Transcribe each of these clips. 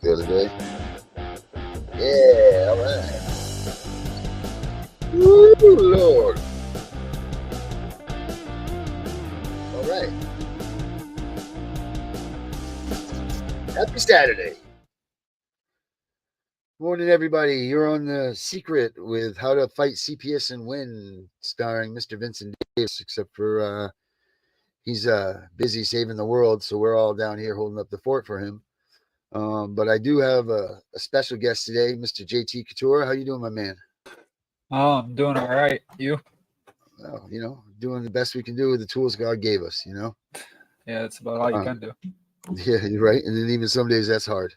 the other day. Yeah, all right. Woo, Lord. All right. Happy Saturday. Morning, everybody. You're on The Secret with How to Fight CPS and Win, starring Mr. Vincent Davis, except for he's busy saving the world, so we're all down here holding up the fort for him. But I do have a special guest today, Mr. JT Couture. How you doing, my man? Oh, I'm doing all right. You? Well, doing the best we can do with the tools God gave us, Yeah, that's about all you can do. Yeah, you're right. And then even some days that's hard.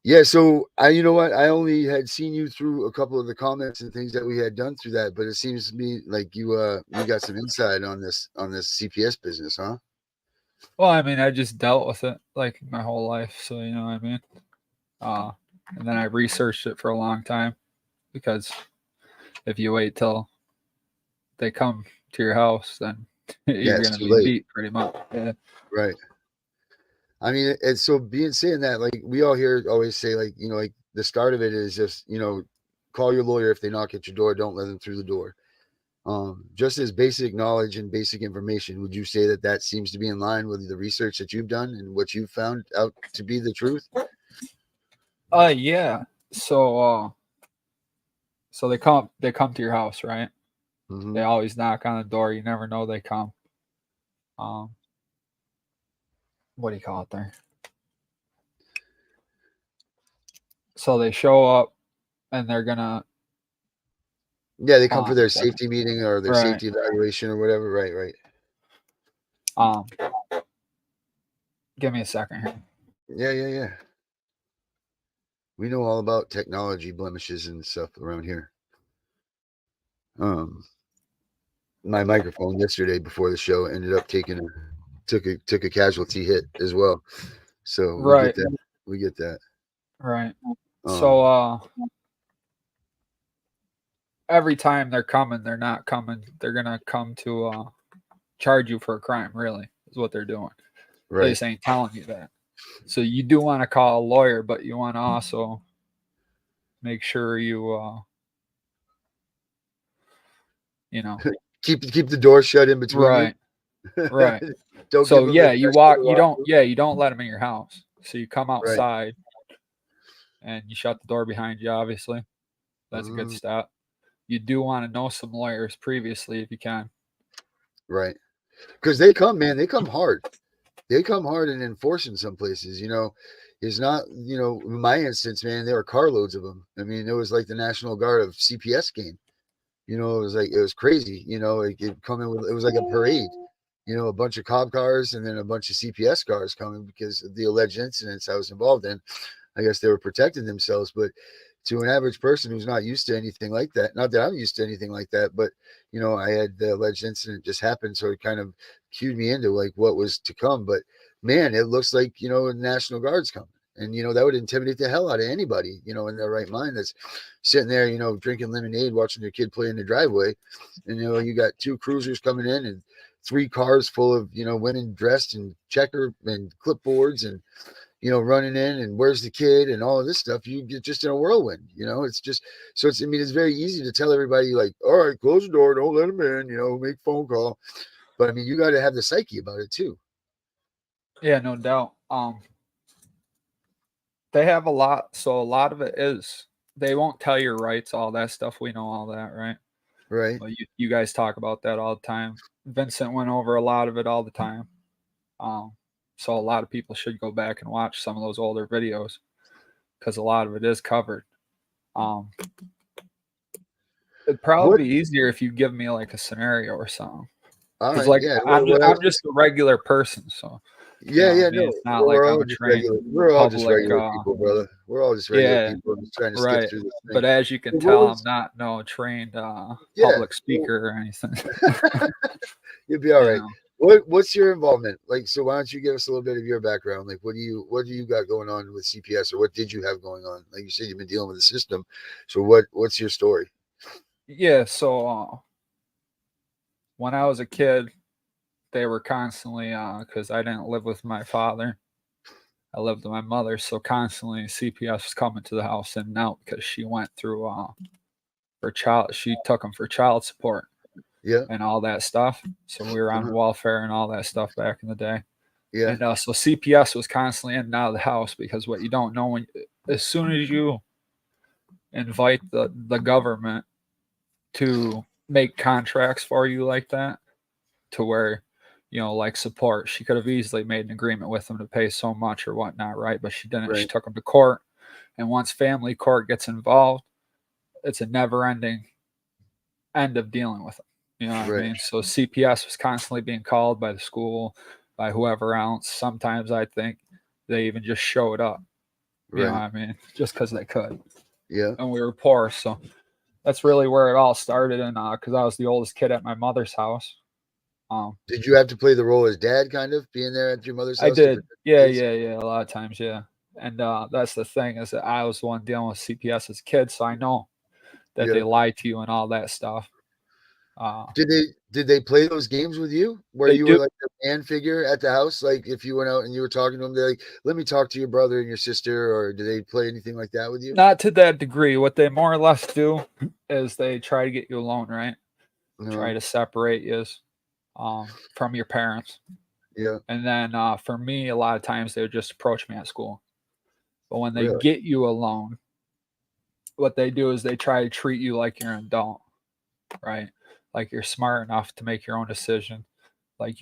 Yeah, so you know what? I only had seen you through a couple of the comments and things that we had done through that, but it seems to me like you got some insight on this CPS business, huh? Well, I mean, I just dealt with it like my whole life, so you know what I mean. And then I researched it for a long time because if you wait till they come to your house, then you're it's gonna too be late. beat pretty much. Yeah. Right. I mean, and so saying that, like we all here always say, like like the start of it is just call your lawyer if they knock at your door. Don't let them through the door. Just as basic knowledge and basic information, would you say that seems to be in line with the research that you've done and what you've found out to be the truth? Yeah. So they come to your house, right? Mm-hmm. They always knock on the door. You never know they come. What do you call it there? So they show up and they're gonna. Yeah, they come for their safety meeting or their Right. safety evaluation or whatever. Right. Give me a second here. Yeah. We know all about technology blemishes and stuff around here. My microphone yesterday before the show ended up took a casualty hit as well. So we get that. We get that. Right. So every time they're coming, they're not coming. They're gonna come to charge you for a crime. Really, is what they're doing. Right. They just ain't telling you that. So you do want to call a lawyer, but you want to also make sure you keep the door shut in between you. Right. Don't so give them you walk. You don't let them in your house. So you come outside and you shut the door behind you. Obviously, that's a good step. You do want to know some lawyers previously if you can. Right. Because they come, man, they come hard. They come hard in enforcing some places, It's not, in my instance, man, there were carloads of them. I mean, it was like the National Guard of CPS game. It was crazy. It come in with, it was like a parade. A bunch of cop cars and then a bunch of CPS cars coming because of the alleged incidents I was involved in. I guess they were protecting themselves, but to an average person who's not used to anything like that, not that I'm used to anything like that, but I had the alleged incident just happened, so it kind of cued me into like what was to come. But man, it looks like the National Guard's coming, and that would intimidate the hell out of anybody in their right mind that's sitting there drinking lemonade, watching their kid play in the driveway, and you got two cruisers coming in and 3 cars full of women dressed in checker and clipboards and running in and where's the kid and all of this stuff. You get just in a whirlwind. It's just so it's very easy to tell everybody like, all right, close the door, don't let them in, make phone call. But I mean, you got to have the psyche about it too. Yeah, no doubt. They have a lot, so a lot of it is they won't tell your rights, all that stuff. We know all that, right? Right. Well, you guys talk about that all the time. Vincent went over a lot of it all the time. So a lot of people should go back and watch some of those older videos because a lot of it is covered. It'd probably be easier if you give me like a scenario or something. Because I'm just a regular person, so no. It's not like I'm a trained we're all just regular people, brother. We're all just regular people just trying to skip through this thing. But as you can tell, I'm not no trained public speaker or anything. You'll be all right. What's your involvement? Like, so why don't you give us a little bit of your background? Like, what do you got going on with CPS, or what did you have going on? Like you said, you've been dealing with the system. So what's your story? Yeah. So when I was a kid, they were constantly because I didn't live with my father. I lived with my mother, so constantly CPS was coming to the house in and out because she went through for child. She took them for child support Yeah. and all that stuff. So we were on Uh-huh. welfare and all that stuff back in the day. Yeah. And so CPS was constantly in and out of the house because what you don't know when as soon as you invite the government to make contracts for you like that, to where like support, she could have easily made an agreement with them to pay so much or whatnot, right? But she didn't. She Right. took them to court, and once family court gets involved, it's a never-ending end of dealing with them. You know what I Right. mean? So CPS was constantly being called by the school, by whoever else. Sometimes I think they even just showed up. You know what Right. I mean? Just because they could, Yeah. and we were poor, so that's really where it all started. And because I was the oldest kid at my mother's house. Did you have to play the role as dad, kind of being there at your mother's I house to did. protect the Yeah, kids? yeah, yeah. A lot of times, yeah. And that's the thing, is that I was the one dealing with CPS as a kid, so I know that Yeah. they lie to you and all that stuff. Uh, Did they play those games with you where they you were do like the man figure at the house? Like if you went out and you were talking to them, they're like, "Let me talk to your brother and your sister," or do they play anything like that with you? not to that degree. What they more or less do is they try to get you alone, right? Try No. to separate you from your parents. Yeah. And then for me, a lot of times they would just approach me at school. But when they Really? get you alone, what they do is they try to treat you like you're an adult, right? Like you're smart enough to make your own decision. Like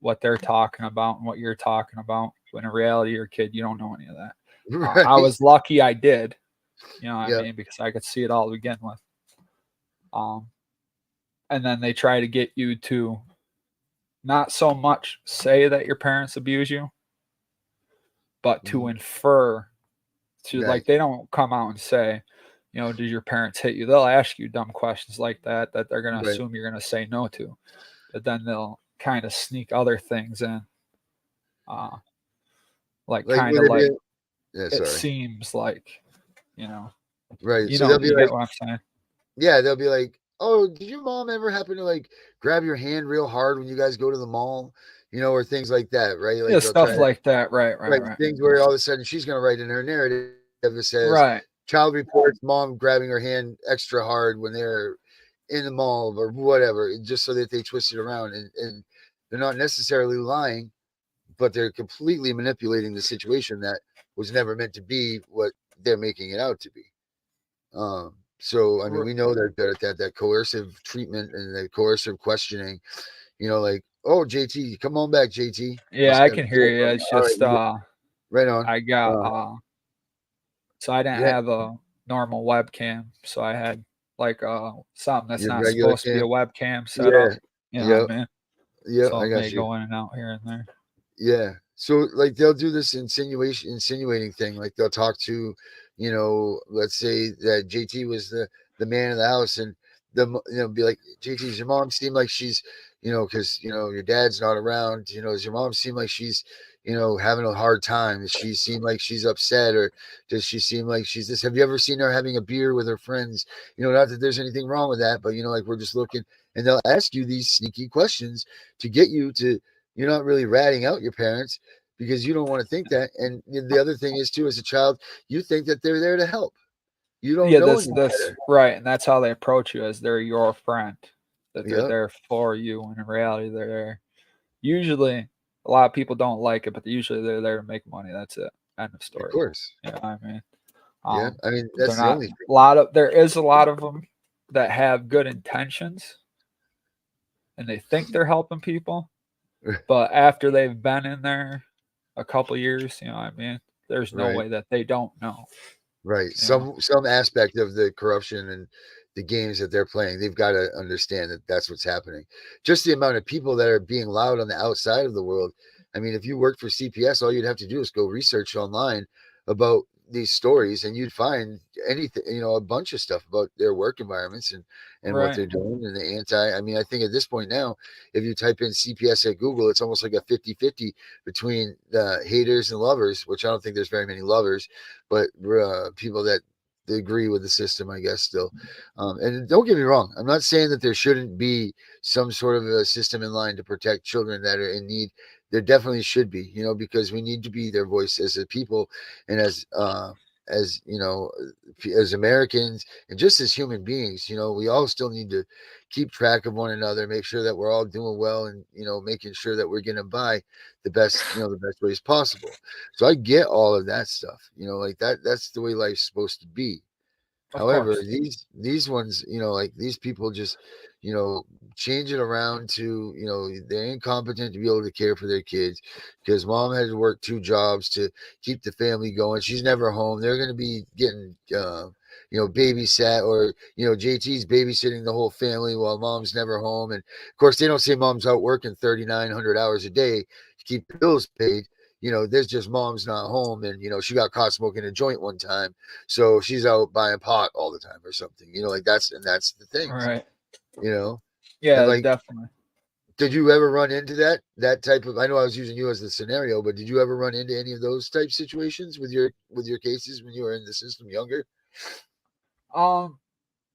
what they're talking about and what you're talking about. When in reality, you're a kid, you don't know any of that. I Right. was lucky I did, you know what I Yeah. mean, because I could see it all to begin with. Um, and then they try to get you to not so much say that your parents abuse you, but to Mhm. infer to, Right. like, they don't come out and say, did your parents hit you? They'll ask you dumb questions like that they're going to Right. assume you're going to say no to, but then they'll kind of sneak other things in, uh, like Like kind would of it be? like Yeah. it Sorry. seems like, you know, Right. So they'll be you get like, what I'm saying? yeah, they'll be like, "Oh, did your mom ever happen to like grab your hand real hard when you guys go to the mall?" Or things like that, right? Yeah, Like they'll try stuff to like that. Right, right, like right, things where all of a sudden she's going to write in her narrative that says, right. "Child reports mom grabbing her hand extra hard when they're in the mall or whatever," just so that they twist it around and they're not necessarily lying, but they're completely manipulating the situation that was never meant to be what they're making it out to be. So I mean, R- we know they're good at that coercive treatment and the coercive questioning. Like, "Oh, JT, come on back, JT. yeah, Must I got a can hear deal you. for me. It's All right, just right on." I got Uh, so I didn't yeah, have a normal webcam, so I had like something that's your not regular supposed to be a cam. webcam set Yeah, up. You know yeah, what I mean? yeah. So I it may got you. go in and out here and there. Yeah. So like they'll do this insinuating thing. Like they'll talk to, let's say that JT was the man of the house, and be like, "JT, does your mom seem like she's, because your dad's not around. Does your mom seem like she's, having a hard time? Does she seem like she's upset, or does she seem like she's this? Have you ever seen her having a beer with her friends? Not that there's anything wrong with that, but like we're just looking." And they'll ask you these sneaky questions to get you to, you're not really ratting out your parents because you don't want to think that. And the other thing is too, as a child, you think that they're there to help. You don't Yeah, know that's any that's better. right, and that's how they approach you, as they're your friend, that they're Yep, there for you. When in reality, they're there. Usually, a lot of people don't like it, but usually they're there to make money. That's it. End of of story. course. You know what I mean? Yeah, I mean They're that's the not only thing. a lot of. There is a lot of them that have good intentions, and they think they're helping people, but after they've been in there a couple years, you know what I mean? There's no Right, way that they don't know. right. You know? Some aspect of the corruption and the games that they're playing, they've got to understand that that's what's happening. Just the amount of people that are being loud on the outside of the world. I mean, if you worked for CPS, all you'd have to do is go research online about these stories, and you'd find anything, a bunch of stuff about their work environments and what Right. they're doing and the I mean, I think at this point now, if you type in CPS at Google, it's almost like a 50-50 between the haters and lovers, which I don't think there's very many lovers, but people that they agree with the system, I guess, still. And don't get me wrong, I'm not saying that there shouldn't be some sort of a system in line to protect children that are in need. there definitely should be, you know, because we need to be their voice as a people, and as you know, as Americans, and just as human beings. You know, we all still need to keep track of one another, make sure that we're all doing well, and you know, making sure that we're getting by the best, you know, the best ways possible. So I get all of that stuff, you know, like that's the way life's supposed to be. Of However, course. these ones, you know, like these people just, you know, change it around to, you know, they're incompetent to be able to care for their kids because mom had to work two jobs to keep the family going. She's never home. They're going to be getting, you know, babysat, or you know, JT's babysitting the whole family while mom's never home. And of course, they don't say mom's out working 3,900 hours a day to keep the bills paid. You know, there's just mom's not home, and you know, she got caught smoking a joint one time, so she's out buying pot all the time or something, you know, like that's the things, Right. you know. And Yeah, like, definitely. did you ever run into that type of, I know I was using you as the scenario, but did you ever run into any of those type situations with your cases when you were in the system younger? Um,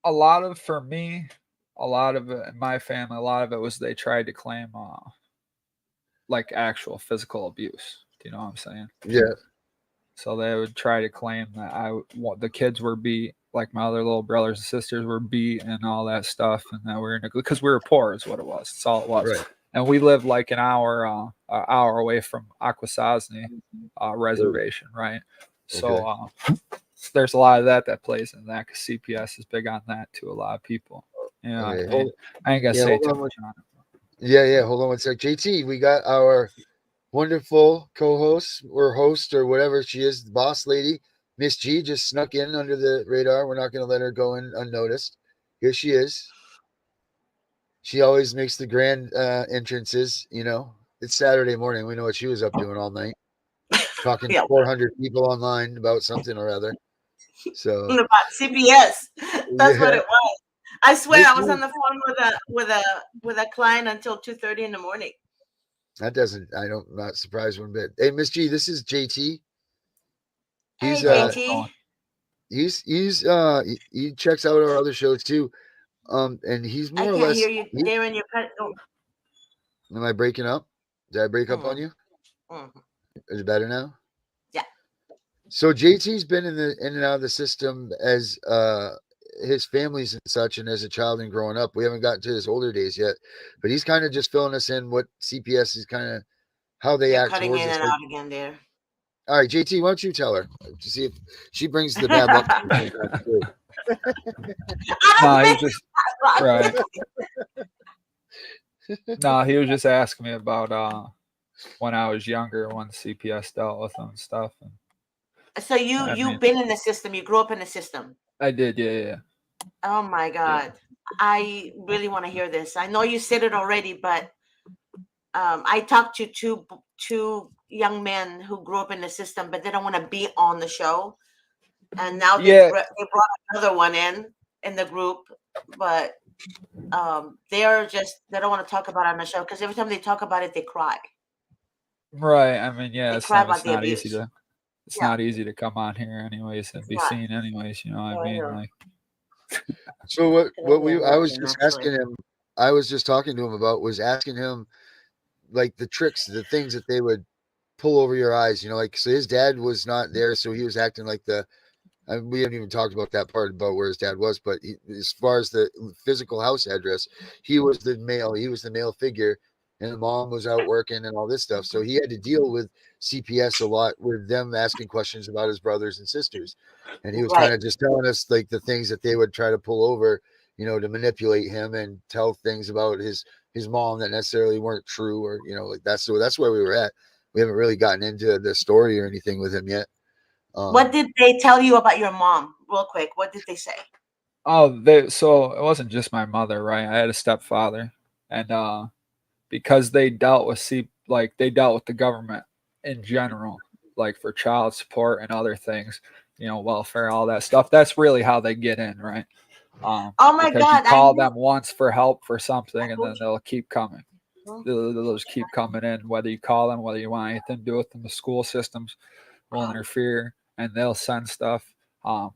a lot of for me, a lot of it in my family, a lot of it was they tried to claim like actual physical abuse. Do you know what I'm saying? Yeah, So they would try to claim that the kids were beat, like my other little brothers and sisters were beat and all that stuff, and that we're because we were poor is what it was. That's all it was. right. And we lived like an hour away from Akwesasne Oh, reservation, right? okay. So there's a lot of that plays in that because CPS is big on that to a lot of people. You know what Okay, I mean? I ain't gonna yeah, say hold too on much on it. yeah, hold on one sec. JT, we got our wonderful co-host or host or whatever she is, the boss lady, Miss G, just snuck in under the radar. We're not going to let her go in unnoticed. Here she is. She always makes the grand entrances. You know, it's Saturday morning. We know what she was up doing all night, talking to Yeah, 400 people online about something or other. So about CPS. That's what yeah, it was. I swear, Miss I was G, on the phone with a client until 2:30 in the morning. that doesn't. I don't. Not surprised one bit. Hey, Miss G, this is JT. He's Hey, Hey, how's it JT. going? he checks out our other shows too. And he's I more or can't hear less. you there in your cut. Oh. Am I breaking up? Did I break up on Mm, you? mm. Is it better now? Yeah. So JT's been in and out of the system as his families and such, and as a child and growing up. We haven't gotten to his older days yet, but he's kind of just filling us in what CPS is kind of how they You're act cutting towards in us. and Like, out again there. all right, JT, why don't you tell her to see if she brings the bad luck to me? I don't No, he was think just that's right. right. No, he was just asking me about when I was younger, when CPS dealt with them and stuff. And So I you've mean, been in the system. You grew up in the system. I did, yeah. Oh my God. I really want to hear this. I know you said it already, but I talked to two young men who grew up in the system, but they don't want to be on the show. And now Yeah, they brought another one in the group, but they're just they don't want to talk about it on the show because every time they talk about it, they cry. right. I mean, yeah, They cry about it's the not easy abuse. to it's Yeah, not easy to come on here anyways and it's be not. seen anyways, you know what I No, I mean? know. Like So Can what only we I was imagine, just actually. asking him, I was just talking to him about was asking him like the tricks, the things that they would pull over your eyes, you know, like so his dad was not there, so he was acting like the we haven't even talked about that part about where his dad was, but as far as the physical house address, he was the male figure, and the mom was out working and all this stuff. So he had to deal with CPS a lot with them asking questions about his brothers and sisters. And he was kind Right. of just telling us like the things that they would try to pull over, you know, to manipulate him and tell things about his mom that necessarily weren't true, or you know, like that's so that's where we were at. We haven't really gotten into the story or anything with him yet. What Um, did they tell you about your mom, real quick? What did they say? oh, they so it wasn't just my mother, right? I had a stepfather, and because they dealt with like they dealt with the government in general, like for child support and other things, you know, welfare, all that stuff. That's really how they get in, right? Oh my Because you God, I call knew. them once for help for I something, and told then they'll keep coming. you. They'll just keep coming in, whether you call them, whether you want anything to do with them. The school systems will interfere, and they'll send stuff.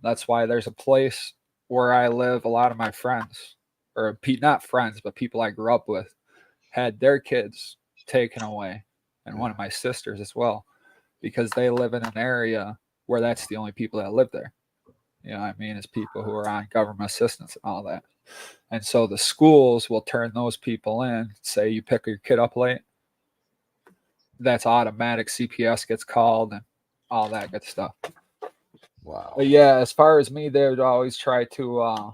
That's why there's a place where I live. A lot of my friends, or not friends, but people I grew up with, had their kids taken away and one of my sisters as well, because they live in an area where that's the only people that live there. You know what I mean? Is people who are on government assistance and all that. And so the schools will turn those people in. Say you pick your kid up late, that's automatic. CPS gets called and all that good stuff. Wow. But yeah, as far as me, they would always try to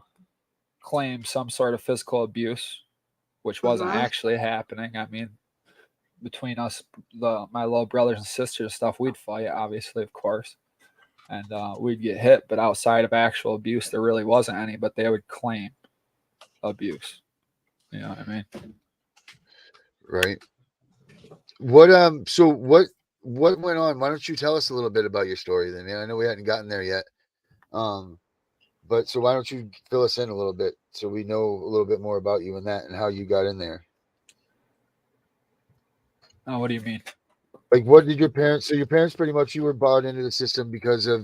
claim some sort of physical abuse, which wasn't actually happening. I mean, between us, my little brothers and sisters and stuff, we'd fight, obviously, of course. And we'd get hit, but outside of actual abuse, there really wasn't any, but they would claim abuse. You know what I mean? Right. What so what went on? Why don't you tell us a little bit about your story then? I know we hadn't gotten there yet. But so why don't you fill us in a little bit so we know a little bit more about you and that and how you got in there? Oh, what do you mean? Like, what did your parents? So your parents pretty much, you were bought into the system because you're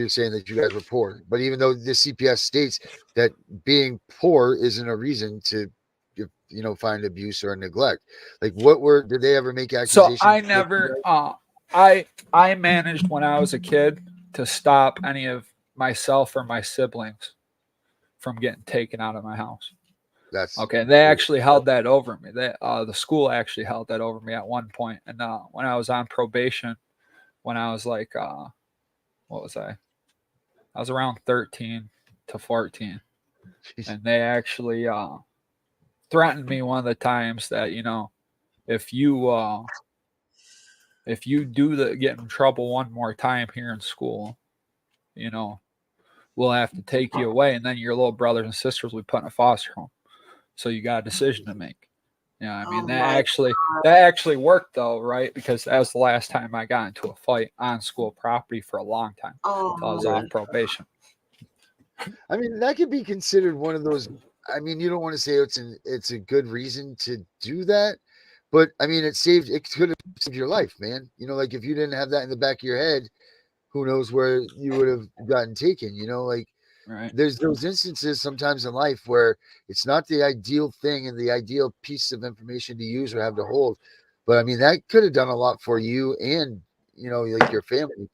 saying that you guys were poor. But even though the CPS states that being poor isn't a reason to, find abuse or neglect. Like, did they ever make accusations? So I never, I managed when I was a kid to stop any of myself or my siblings from getting taken out of my house. That's okay. They actually held that over me. The school actually held that over me at one point. And when I was on probation, when I was like, what was I? I was around 13 to 14. Jeez. And they actually threatened me one of the times that, if you get in trouble one more time here in school, we'll have to take you away, and then your little brothers and sisters will be put in a foster home. So you got a decision to make. I mean, that actually worked though, right? Because that was the last time I got into a fight on school property for a long time. Until I was off probation. I mean, that could be considered one of those. I mean, you don't want to say it's a good reason to do that, but I mean, it could have saved your life, man. Like if you didn't have that in the back of your head, who knows where you would have gotten taken, like right. There's those instances sometimes in life where it's not the ideal thing and the ideal piece of information to use or have to hold. But I mean, that could have done a lot for you and, like your family,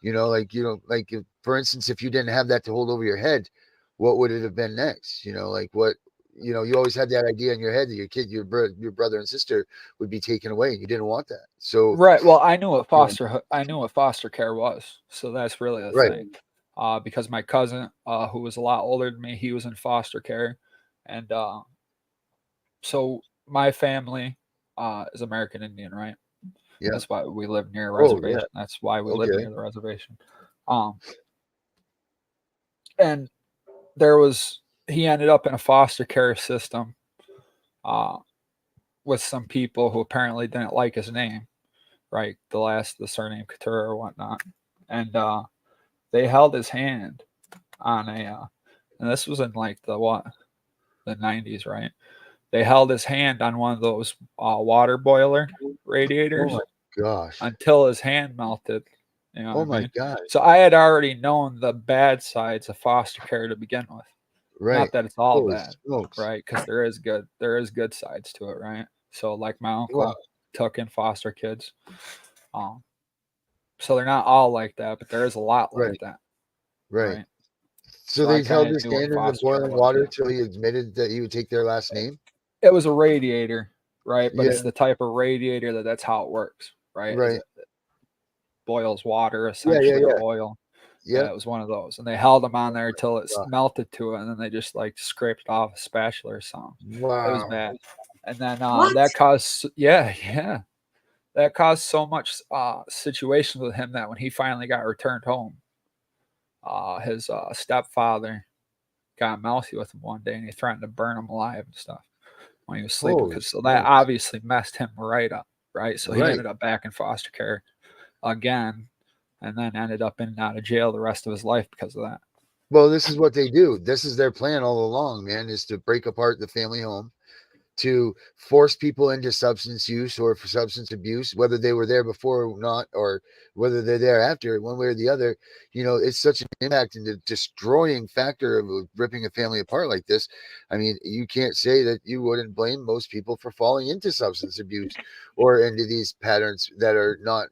if, for instance, if you didn't have that to hold over your head, what would it have been next? Like what, you always had that idea in your head that your kid, your brother and sister would be taken away, and you didn't want that. So, right. Well, I knew what foster care was. So that's really the right. thing. Because my cousin, who was a lot older than me, he was in foster care. And so my family is American Indian, right? Yeah. That's why we live near a reservation. Yeah. That's why we live near the reservation. And he ended up in a foster care system with some people who apparently didn't like his name, right? The surname Couture or whatnot. And they held his hand on and this was in like the 90s, right? They held his hand on one of those water boiler radiators. Oh my gosh! Until his hand melted. Oh my God! So I had already known the bad sides of foster care to begin with. Right. Not that it's all Holy bad, smokes. right? Because there is good sides to it, right? So like my uncle took in foster kids. So they're not all like that, but there is a lot like that. Right. So they held his hand in the boiling water till he admitted that he would take their last name? It was a radiator, right? But it's the type of radiator that's how it works, right? Right. It boils water, essentially, or oil. Yeah, it was one of those. And they held him on there until it melted to it, and then they just like scraped it off a spatula or something. Wow. It was bad. And then that caused, that caused so much situations with him that when he finally got returned home, his stepfather got mouthy with him one day, and he threatened to burn him alive and stuff when he was sleeping. So that obviously messed him right up, right? So he ended up back in foster care again, and then ended up in and out of jail the rest of his life because of that. Well, this is what they do. This is their plan all along, man, is to break apart the family home, to force people into substance use or for substance abuse, whether they were there before or not, or whether they're there after, one way or the other. It's such an impact and the destroying factor of ripping a family apart like this. I mean, you can't say that you wouldn't blame most people for falling into substance abuse or into these patterns that are not,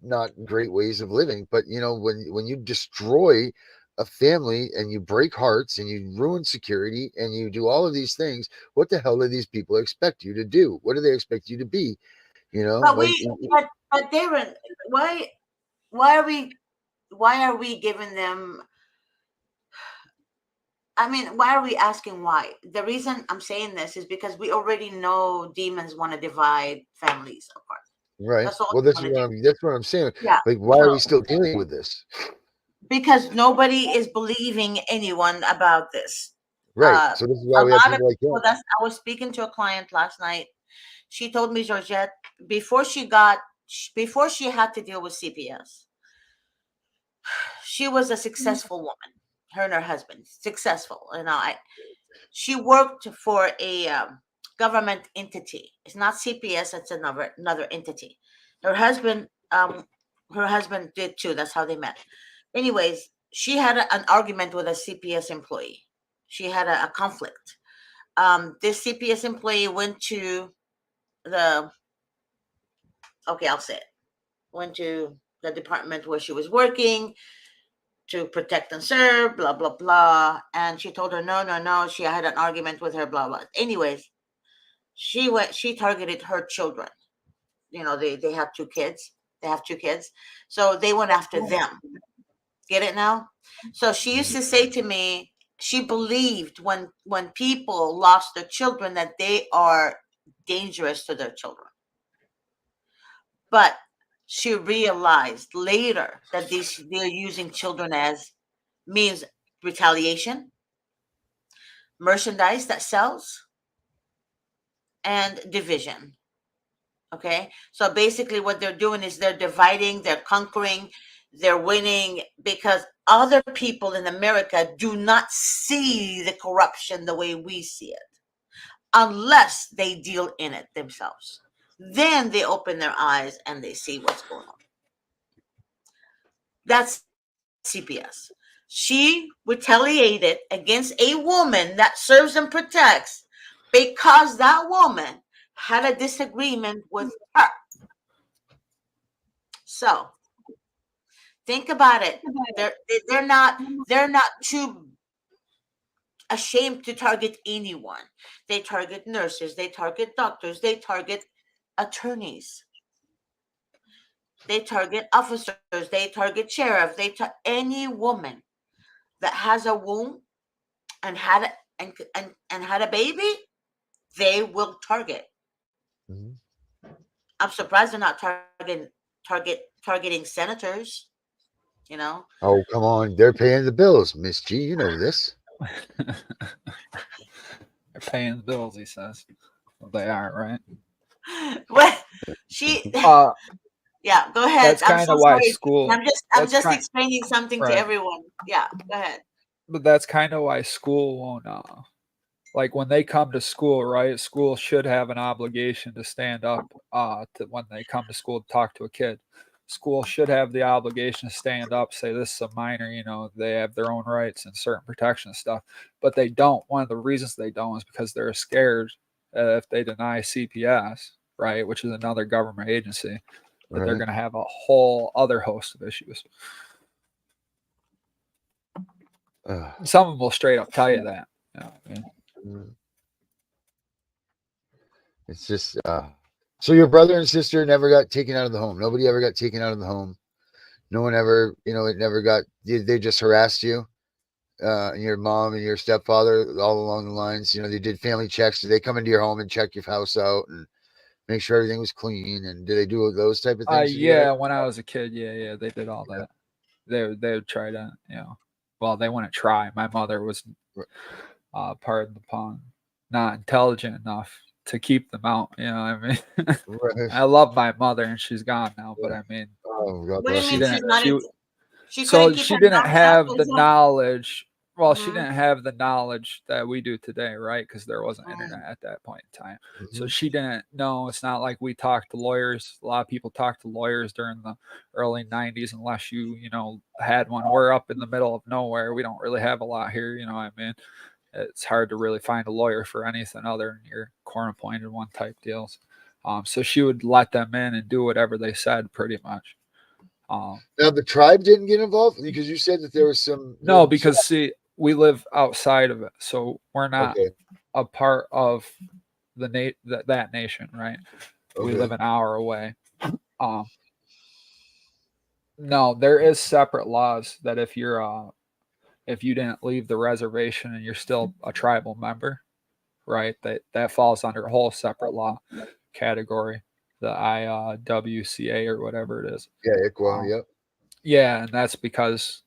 not great ways of living. But when you destroy a family and you break hearts and you ruin security and you do all of these things, what the hell do these people expect you to do? What do they expect you to be? But but Darren, why are we giving them? I mean, why are we asking why? The reason I'm saying this is because we already know demons want to divide families apart. Right. That's all. Well, that's what I'm saying. Yeah. Like, why are we still dealing with this? Because nobody is believing anyone about this. Right. So this is why we have people like you. I was speaking to a client last night. She told me, Georgette, before she had to deal with CPS, she was a successful woman. Her and her husband, successful. She worked for a government entity. It's not CPS. It's another entity. Her husband did too. That's how they met. Anyways, she had an argument with a CPS employee. She had a conflict. This CPS employee went to I'll say it. Went to the department where she was working to protect and serve, blah, blah, blah. And she told her, no. She had an argument with her, blah, blah. Anyways, she targeted her children. They have two kids. So they went after them. Get it now? So she used to say to me, she believed when people lost their children that they are dangerous to their children. But she realized later that they're using children as means retaliation, merchandise that sells, and division. Okay, so basically what they're doing is they're dividing, they're conquering, they're winning, because other people in America do not see the corruption the way we see it unless they deal in it themselves. Then they open their eyes and they see what's going on. That's CPS. She retaliated against a woman that serves and protects because that woman had a disagreement with her. So think about it. They're not too ashamed to target anyone. They target nurses, they target doctors, they target attorneys, they target officers, they target sheriff, any woman that has a womb and had a baby, they will target. Mm-hmm. I'm surprised they're not targeting senators. Oh, come on, they're paying the bills, Miss G. You know this. They're paying the bills, he says. Well, they are, right? Well, yeah, go ahead. That's kind of why school. I'm just explaining something to everyone. Yeah, go ahead. But that's kind of why school won't. Like when they come to school, right? School should have an obligation to stand up to when they come to school to talk to a kid. School should have the obligation to stand up, say this is a minor, they have their own rights and certain protection and stuff, but they don't. One of the reasons they don't is because they're scared if they deny CPS, right, which is another government agency, that they're going to have a whole other host of issues. Some of them will straight up tell you that. It's just so your brother and sister never got taken out of the home. Nobody ever got taken out of the home. No one ever, it never got. They just harassed you, your mom and your stepfather all along the lines. They did family checks. Did they come into your home and check your house out and make sure everything was clean? And did they do those type of things? Yeah, when I was a kid, yeah, they did all that. They would try to, well, they wouldn't try. My mother was, pardon the pun, not intelligent enough to keep them out. I mean, I love my mother and she's gone now, but I mean, she didn't have the knowledge Well, she Mhm. didn't have the knowledge that we do today, right? Because there wasn't Mhm. internet at that point in time. So Mhm. she didn't know. It's not like we talked to lawyers. A lot of people talked to lawyers during the early 90s, unless you know, had one. We're up in the middle of nowhere. We don't really have a lot here. You know what I mean? It's hard to really find a lawyer for anything other than your court appointed one type deals. So she would let them in and do whatever they said, pretty much. Now the tribe didn't get involved because you said that there was some. No, because see, we live outside of it, so we're not Okay. a part of that nation, right? We Okay. live an hour away. Um, no, there is separate laws that if you didn't leave the reservation and you're still a tribal member, right? That falls under a whole separate law category, the IWCA or whatever it is. Yeah. Iqua. Um, Yep. yeah, and that's because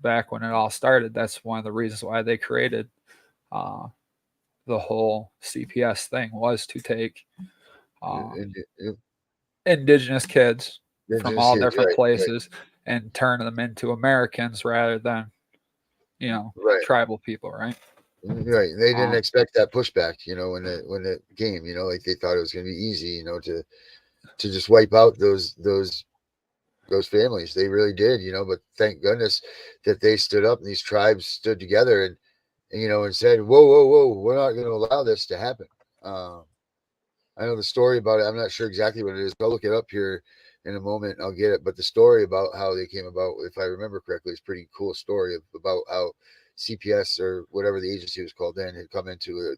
back when it all started, that's one of the reasons why they created uh, the whole CPS thing, was to take And indigenous kids from indigenous all kids. different Right. places and turn them into Americans rather than, Right. tribal people, right? Right. They didn't Um, expect that pushback. When it came. Like they thought it was going to be easy. To just wipe out those families. They really did. But thank goodness that they stood up and these tribes stood together and said, "Whoa, whoa, whoa! We're not going to allow this to happen." Um, I know the story about it. I'm not sure exactly what it is. I'll look it up here in a moment. I'll get it. But the story about how they came about, if I remember correctly, is a pretty cool story about how CPS or whatever the agency was called then had come into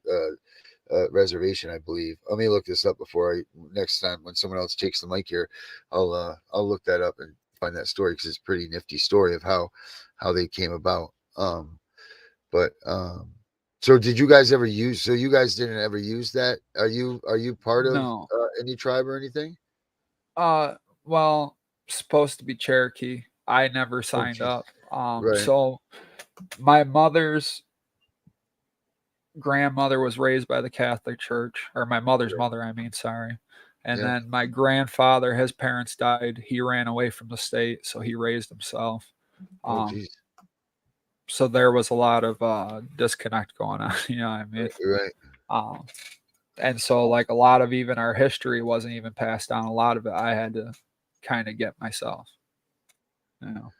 reservation, I believe. Let me look this up before next time when someone else takes the mic here. I'll look that up and find that story because it's a pretty nifty story of how they came about. But so did you guys ever use? So you guys didn't ever use that? Are you part of no. any tribe or anything? Uh, well, supposed to be Cherokee. I never Oh, signed geez. up. Right. So my mother's grandmother was raised by the Catholic Church, or my mother's mother, I mean, sorry. And Yeah. then my grandfather, his parents died. He ran away from the state, so he raised himself. Oh, Um, geez. so there was a lot of disconnect going on, you know what I mean? Right. Um, and so like a lot of even our history wasn't even passed down. A lot of it I had to kind of get myself, you know,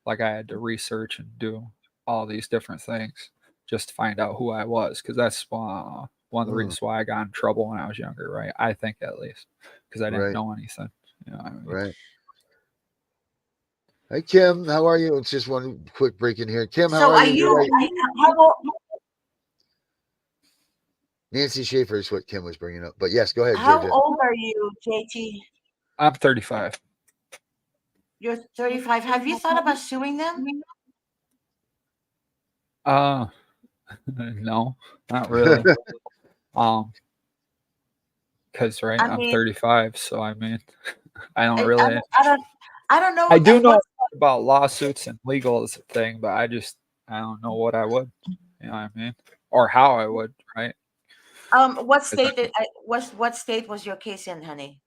like I had to research and do all these different things just to find out who I was, because that's one of the Mm, reasons why I got in trouble when I was younger, right? I think at least because I didn't right. know anything. You know what I mean? Right. Hi, Kim. How are you? It's just one quick break in here. Kim, how So are are you? You're you? right. How old? Nancy Schaefer is what Kim was bringing up. But yes, go ahead, How Georgia. old are you, JT? I'm 35. You're 35. Have you thought about suing them? Uh, no, not really. Um, because right, I I'm mean, 35, so I mean, I don't I, I really. don't, I don't, I don't know I do know what. about lawsuits and legal is a thing, but I don't know what I would. You know what I mean? Or how I would, right? What 'Cause state? What state was your case in, honey?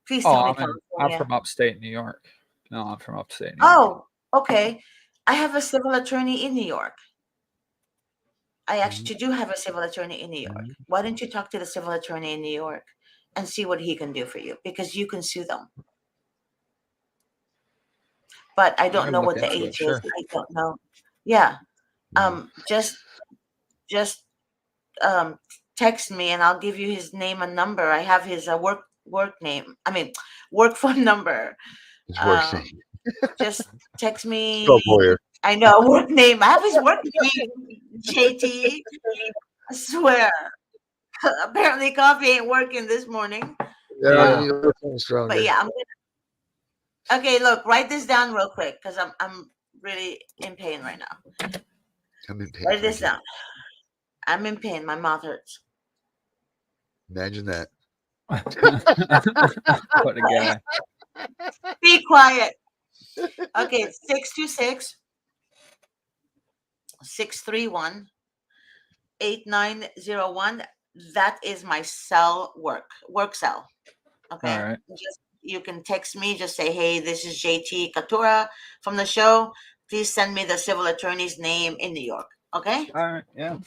Please tell oh, me I'm California. from upstate New York. No, I'm from upstate New York. Oh, okay. I have a civil attorney in New York. I Mhm, actually do have a civil attorney in New York. mhm. Why don't you talk to the civil attorney in New York and see what he can do for you? Because you can sue them. But I I don't can know look what the into age it, is. sure. I don't know. Yeah. Mhm. Just um text me and I'll give you his name and number. I have his work name. I mean, work phone number. It's worse Um thing. just text me. Stroke lawyer. I know work name. I have his work name, JT. I swear. Apparently coffee ain't working this morning. Yeah, you Yeah. need a little something But stronger. yeah, okay, look, write this down real quick because I'm really in pain right now. I'm in pain Write for a this kid. down. I'm in pain. My mouth hurts. Imagine that. What a guy. Be quiet. Okay, it's 626 631 8901. That is my cell work cell. All Okay. right. Just you can text me, just say, hey, this is JT Katura from the show. please send me the civil attorney's name in New York. Okay. All right. Yeah. And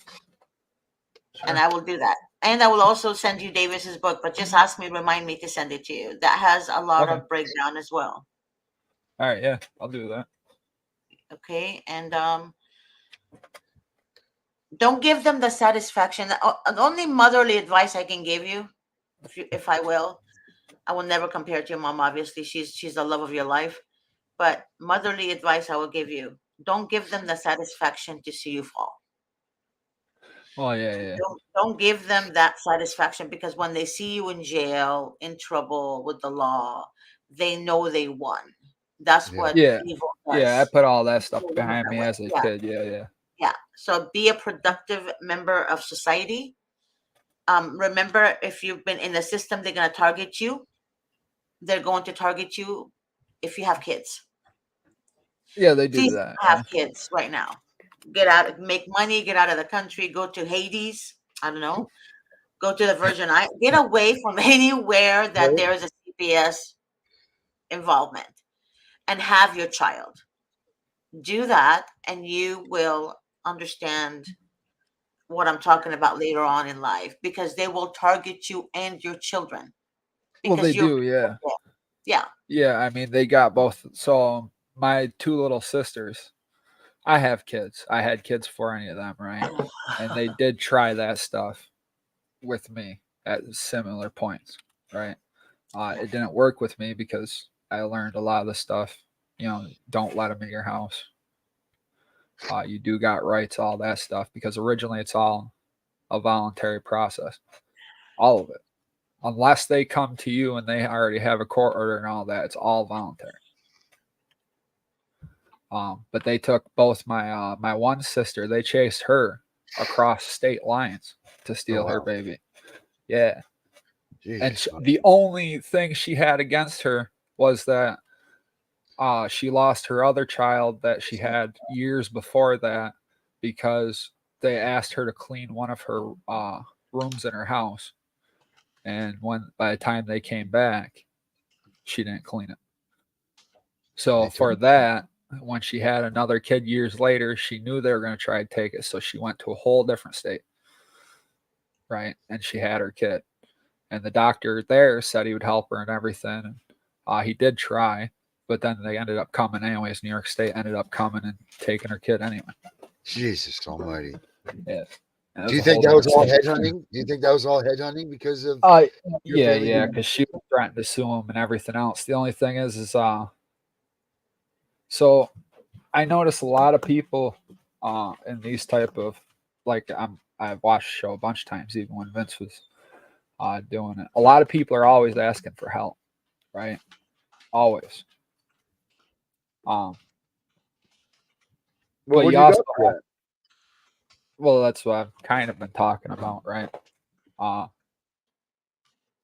Sure. I will do that. And I will also send you Davis's book, but just ask me, remind me to send it to you. That has a lot Okay. of breakdown as well. All right. Yeah, I'll do that. Okay. And don't give them the satisfaction. The only motherly advice I can give you, if I will never compare it to your mom. Obviously, she's the love of your life. But motherly advice I will give you: don't give them the satisfaction to see you fall. Oh yeah. Don't give them that satisfaction, because when they see you in jail, in trouble with the law, they know they won. That's Yeah. what Yeah. evil Yeah. I does. put all that stuff Evil does behind that me way. as a Yeah, kid. Yeah. yeah. So be a productive member of society. Remember, if you've been in the system, they're going to target you. They're going to target you if you have kids. Yeah, they do Please that. have kids right now. Get out, make money, get out of the country, go to Hades. I don't know. Go to the Virgin Islands. Get away from anywhere that Right. there is a CPS involvement, and have your child. Do that, and you will understand what I'm talking about later on in life, because they will target you and your children Well, they because you're, do. Yeah. yeah. Yeah. I mean, they got both. So my two little sisters, I have kids. I had kids for any of them, right? And they did try that stuff with me at similar points, right? It didn't work with me because I learned a lot of the stuff. Don't let them in your house. You do got rights, all that stuff, because originally it's all a voluntary process, all of it. Unless they come to you and they already have a court order and all that, it's all voluntary. But they took both my one sister. They chased her across state lines to steal her wow. baby. Yeah, and Jesus. the only thing she had against her was that she lost her other child that she had years before that because they asked her to clean one of her rooms in her house, and by the time they came back, she didn't clean it. So for that, when she had another kid years later, she knew they were going to try to take it, so she went to a whole different state, right? And she had her kid, and the doctor there said he would help her and everything. And he did try, but then they ended up coming anyways. New York State ended up coming and taking her kid anyway. Jesus Almighty. Yeah. Do you think that was all headhunting? Do you think that was all headhunting because of? Yeah, because she was threatened to sue him and everything else. The only thing is so I notice a lot of people in these type of, like, I've watched the show a bunch of times, even when Vince was doing it. A lot of people are always asking for help, right? Always. Well, But what you do you also got for that? well, that's what I've kind of been talking about, right?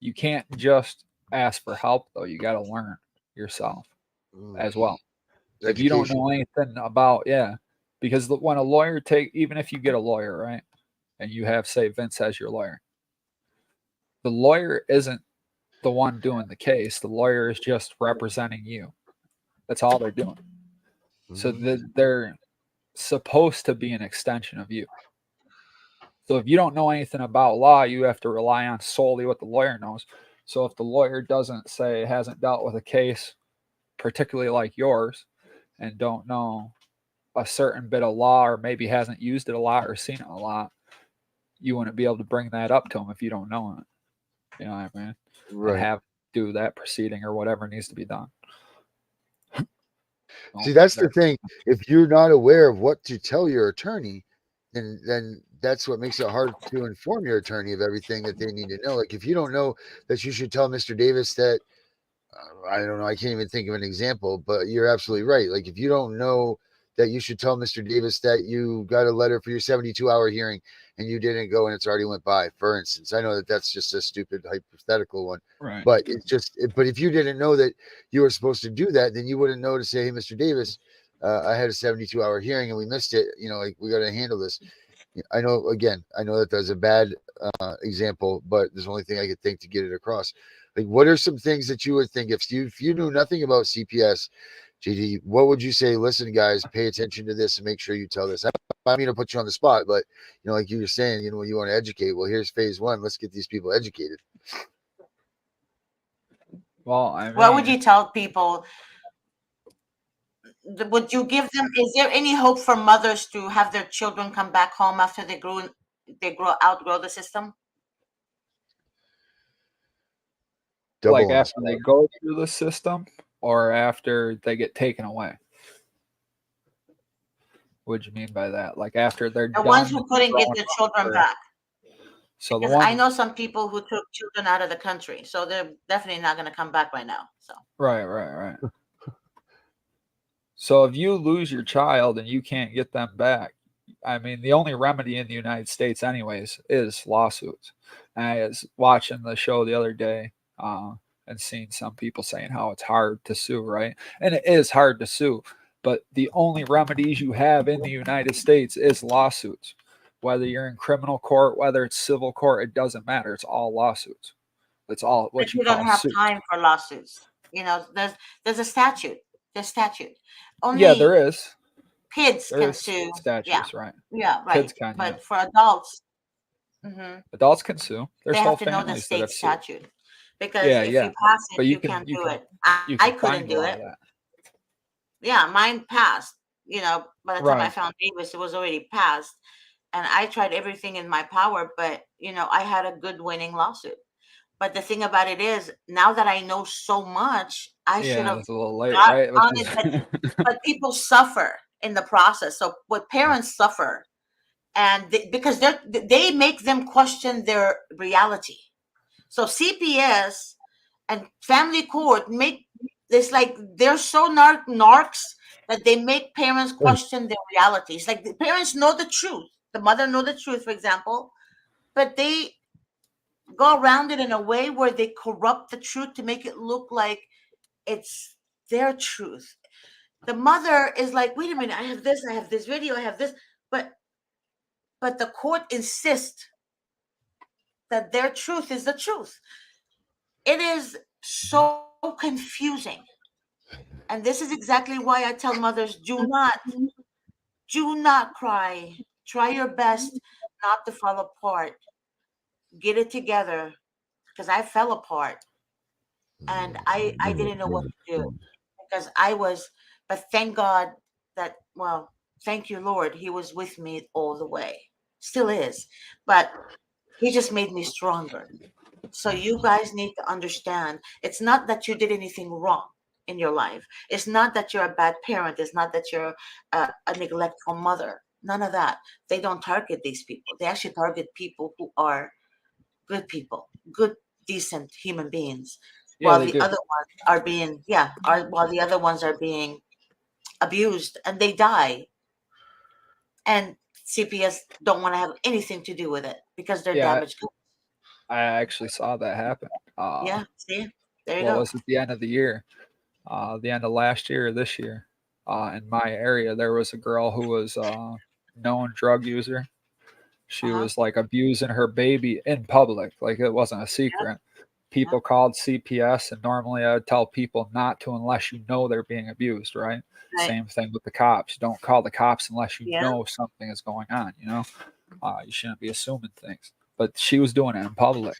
You can't just ask for help, though. You got to learn yourself as well. If you don't know anything about, because when a lawyer even if you get a lawyer, right, and you have, say, Vince as your lawyer, the lawyer isn't the one doing the case. The lawyer is just representing you. That's all they're doing. So they're supposed to be an extension of you. So if you don't know anything about law, you have to rely on solely what the lawyer knows. So if the lawyer hasn't dealt with a case, particularly like yours, and don't know a certain bit of law, or maybe hasn't used it a lot or seen it a lot, you wouldn't be able to bring that up to him if you don't know it. You know what I mean? Right. And have do that proceeding or whatever needs to be done. See, that's the thing. If you're not aware of what to tell your attorney, then that's what makes it hard to inform your attorney of everything that they need to know. Like if you don't know that you should tell Mr. Davis that, I don't know, I can't even think of an example, but you're absolutely right. Like if you don't know that you should tell Mr. Davis that you got a letter for your 72-hour hearing and you didn't go and it's already went by, for instance. I know that that's just a stupid hypothetical one, Right. but it's just, but if you didn't know that you were supposed to do that, then you wouldn't know to say, hey, Mr. Davis, I had a 72-hour hearing and we missed it. Like we got to handle this. I know that that's a bad example, but there's the only thing I could think to get it across. Like, what are some things that you would think if you knew nothing about CPS GD, what would you say? Listen, guys, pay attention to this and make sure you tell this. I mean to put you on the spot, but like you were saying, you want to educate. Well, here's phase one. Let's get these people educated. Well, what would you tell people? Would you give them? Is there any hope for mothers to have their children come back home after they outgrow the system? Double like after they go through the system or after they get taken away? What do you mean by that? Like after they're The done ones who couldn't get growing their up, children or- back. So the Because I one, know some people who took children out of the country, so they're definitely not going to come back right now. So right. So if you lose your child and you can't get them back, I mean, the only remedy in the United States, anyways, is lawsuits. And I was watching the show the other day and seeing some people saying how it's hard to sue, right? And it is hard to sue, but the only remedies you have in the United States is lawsuits. Whether you're in criminal court, whether it's civil court, it doesn't matter. It's all lawsuits. It's all what but you you don't call have suits. time for lawsuits. There's a statute. There's statute. Yeah, Only there is. kids There can is sue. Yeah, statutes, right? yeah, right. Kids can, But yeah. for adults, mhm, Adults can sue. There's they whole have to know the families that state have sued. statute. Because Yeah, if yeah. you pass But it, you you can can't you do can it. you I can couldn't find a do lot it. of that. Yeah, mine passed. By the time I Right. found Davis, it was already passed. And I tried everything in my power, but I had a good winning lawsuit. But the thing about it is, now that I know so much, I should Yeah, have it's a little late, got right? on it. But people suffer in the process. So what parents suffer, and because they make them question their reality. So CPS and family court make this like they're so narcs that they make parents question their realities. Like the parents know the truth, the mother know the truth, for example, but they go around it in a way where they corrupt the truth to make it look like it's their truth. The mother is like, wait a minute, I have this video, I have this, but the court insists that their truth is the truth. It is so confusing. And this is exactly why I tell mothers, do not cry. Try your best not to fall apart. Get it together. Because I fell apart and I didn't know what to do. Because but thank God thank you, Lord. He was with me all the way. Still is. But he just made me stronger. So you guys need to understand, it's not that you did anything wrong in your life. It's not that you're a bad parent. It's not that you're a neglectful mother. None of that. They don't target these people. They actually target people who are good people, good, decent human beings, Yeah, while they the do. other ones are being, while the other ones are being abused and they die. And CPS don't want to have anything to do with it because they're Yeah, damaged goods. I actually saw that happen. Yeah, see, there you What go. was it? The end of the year, the end of last year or this year. In my area, there was a girl who was a known drug user. She Uh-huh. was like abusing her baby in public, like it wasn't a secret. People called CPS, and normally I would tell people not to unless you know they're being abused, right? Right. Same thing with the cops. Don't call the cops unless you Yeah. know something is going on, you shouldn't be assuming things. But she was doing it in public.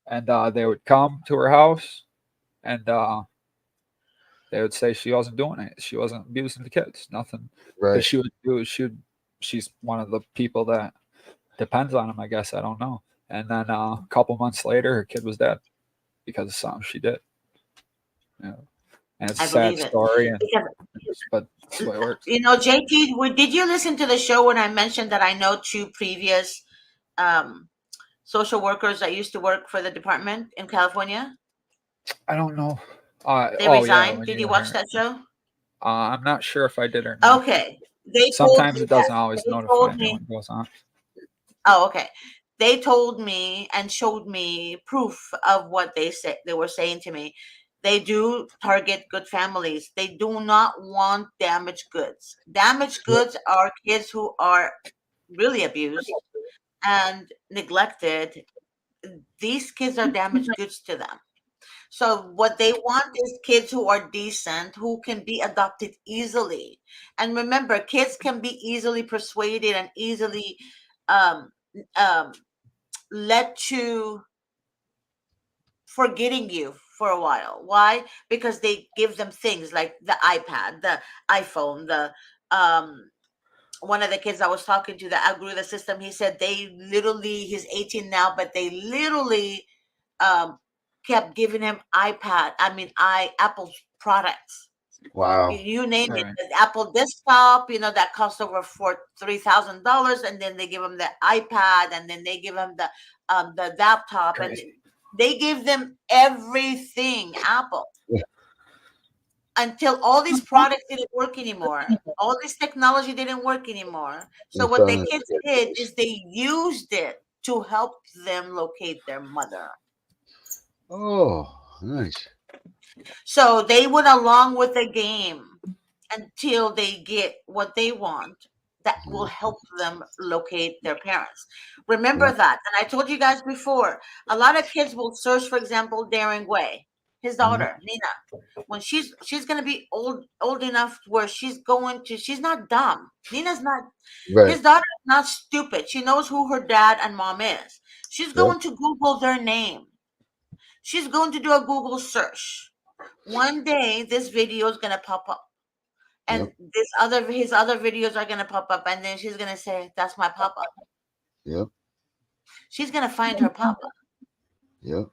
And they would come to her house and they would say she wasn't doing it. She wasn't abusing the kids, nothing. Right. Because she would do it. She's one of the people that depends on him, I guess. I don't know. And then a couple months later, her kid was dead because of something she did. And it's a I sad believe it. story, Because, but that's the way it works. JT, did you listen to the show when I mentioned that I know two previous social workers that used to work for the department in California? I don't know. They Yeah, resigned. when Did you you were watch here. that show? I'm not sure if I did or not. Okay. They Sometimes told it doesn't me, always they notify told me me. when it goes on. Oh, okay. They told me and showed me proof of what they were saying to me. They do target good families. They do not want damaged goods. Damaged goods are kids who are really abused and neglected. These kids are damaged goods to them. So what they want is kids who are decent, who can be adopted easily. And remember, kids can be easily persuaded and easily um, um, led to forgetting you for a while. Why? Because they give them things like the iPad, the iPhone, the one of the kids I was talking to that outgrew the system, he said he's 18 now, but they literally um, kept giving him Apple products. Wow. You name it, Right. the Apple desktop, that cost over $3,000, and then they give him the iPad, and then they give him the laptop, and Crazy. they give them everything Apple until all these products didn't work anymore. All this technology didn't work anymore. So They what found the it. kids did is they used it to help them locate their mother. Oh, nice. So they went along with the game until they get what they want that will help them locate their parents. Remember Yeah. that. And I told you guys before, a lot of kids will search, for example, Darren Way, his daughter, Nina. When she's gonna be old enough where she's not dumb. Nina's not Right. his daughter is not stupid. She knows who her dad and mom is. She's Yep. going to Google their name. She's going to do a Google search. One day this video is gonna pop up. Yep. And his other videos are gonna pop up, and then she's gonna say, "That's my papa." Yep. She's gonna find her papa. Yep.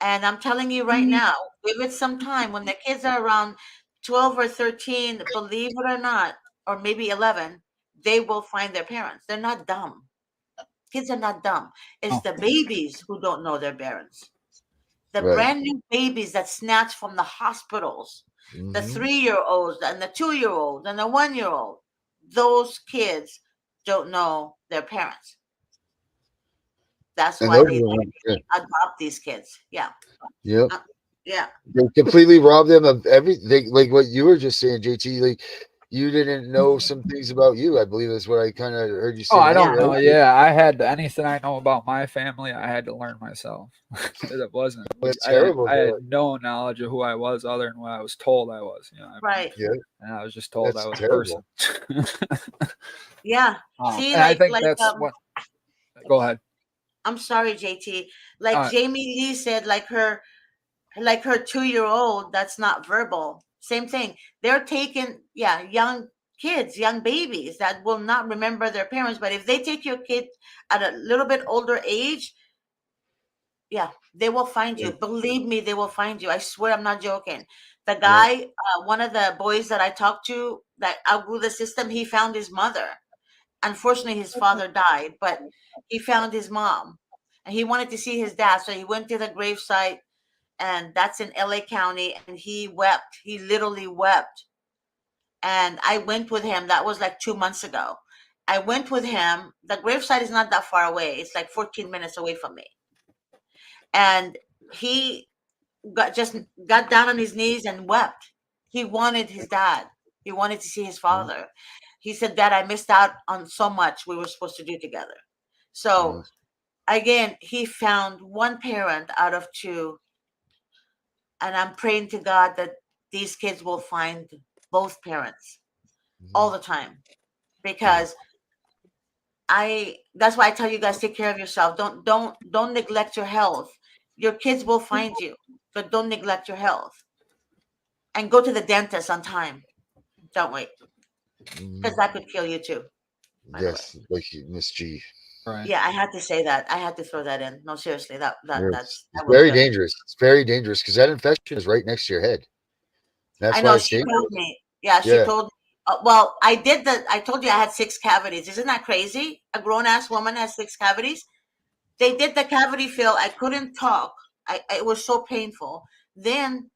And I'm telling you right now, give it some time. When the kids are around 12 or 13, believe it or not, or maybe 11, they will find their parents. They're not dumb. Kids are not dumb. It's Oh. the babies who don't know their parents. The Right. brand new babies that snatch from the hospitals, the Mhm. 3-year-olds and the 2-year-olds and the 1-year-old, those kids don't know their parents. That's And why those are they the ones. Yeah. adopt these kids. Yeah. Yep. Yeah. They completely rob them of everything, like what you were just saying, JT. Like you didn't know some things about you. I believe that's what I kind of heard you Oh, say I there, don't right? know. Yeah, I had anything I know about my family, I had to learn myself. It wasn't. That's I didn't. terrible. I had But no knowledge of who I was other than what I was told I was. You know, what I mean? Right. yeah, And I was just told I that's was a terrible. person. Yeah. See, And I think that's what. Go ahead. I'm sorry, JT. Like Uh, Jamie Lee said, like her 2-year-old, that's not verbal. Same thing. They're taking, young kids, young babies that will not remember their parents. But if they take your kid at a little bit older age, yeah, they will find you. Believe me, they will find you. I swear, I'm not joking. The guy, one of the boys that I talked to that outgrew the system, he found his mother. Unfortunately, his father died, but he found his mom, and he wanted to see his dad. So he went to the gravesite, and that's in LA County, and he wept. He literally wept. And I went with him. That was like 2 months ago. I went with him. The gravesite is not that far away. It's like 14 minutes away from me. And he got down on his knees and wept. He wanted his dad. He wanted to see his father. He said, "Dad, I missed out on so much we were supposed to do together." So again, he found one parent out of two, and I'm praying to God that these kids will find both parents all the time, because that's why I tell you guys, take care of yourself. Don't neglect your health. Your kids will find you, but don't neglect your health. And go to the dentist on time. Don't wait, because that could kill you too. By the way. Yes, like Miss G. right. Yeah, I had to say that. I had to throw that in. No, seriously, Yes. that It's was very good. dangerous. It's very dangerous because that infection is right next to your head. That's I why know it's she dangerous. told me. Yeah, she Yeah. told me. Well, I told you I had 6 cavities. Isn't that crazy? A grown ass woman has 6 cavities. They did the cavity fill. I couldn't talk. It was so painful. Then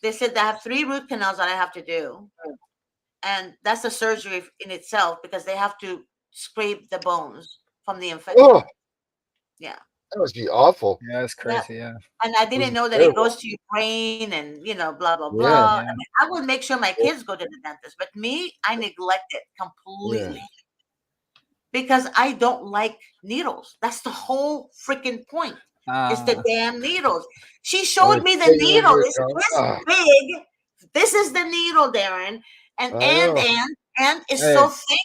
they said they have 3 root canals that I have to do, and that's a surgery in itself because they have to scrape the bones from the infection. Oh, Yeah. that must be awful. Yeah, it's Yeah. crazy. Yeah. And I Must didn't be know that it terrible. goes to your brain and, blah, blah, Yeah. blah. Yeah. I mean, I would make sure my kids go to the dentist, but me, I neglect it Yeah. completely because I don't like needles. That's the whole freaking point. It's the Ah, damn needles. She Oh, showed it's me the bigger than needle. your It's tongue. this Ah, big. This is the needle, Darren. And I know. and it's hey, so thick.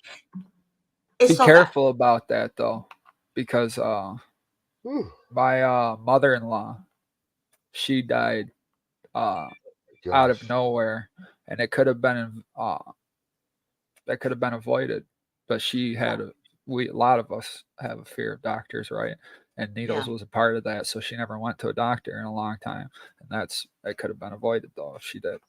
It's be so bad. careful about that though, because Whew, my mother-in-law, she died out of gosh. nowhere, and it could have been that could have been avoided, but she Yeah, had a lot of us have a fear of doctors, right? And yeah, needles was a part of that, so she never went to a doctor in a long time, and that could have been avoided though if she did.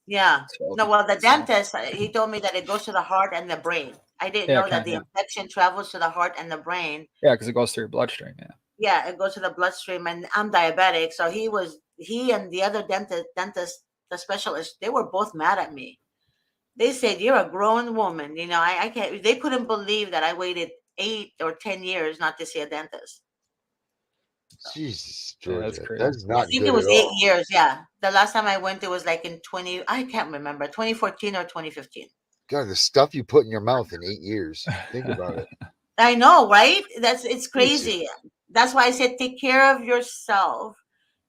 yeah. So, No, well, the so dentist, he told me that it goes to the heart and the brain. I didn't yeah, know that kind the of, infection travels to the heart and the brain. yeah, because it goes through your bloodstream. Yeah, Yeah, it goes to the bloodstream, and I'm diabetic, so he and the other dentist, the specialist, they were both mad at me. They said, "You're a grown woman. You know, I can't." They couldn't believe that I waited 8 or 10 years not to see a dentist. Jesus, yeah, that's Georgia. crazy. That's I not think it good was at eight all. years. Yeah, the last time I went, it was like in 20. I can't remember, 2014 or 2015. God, the stuff you put in your mouth in 8 years. Think about it. I know, right? It's Jesus. crazy. That's why I said take care of yourself,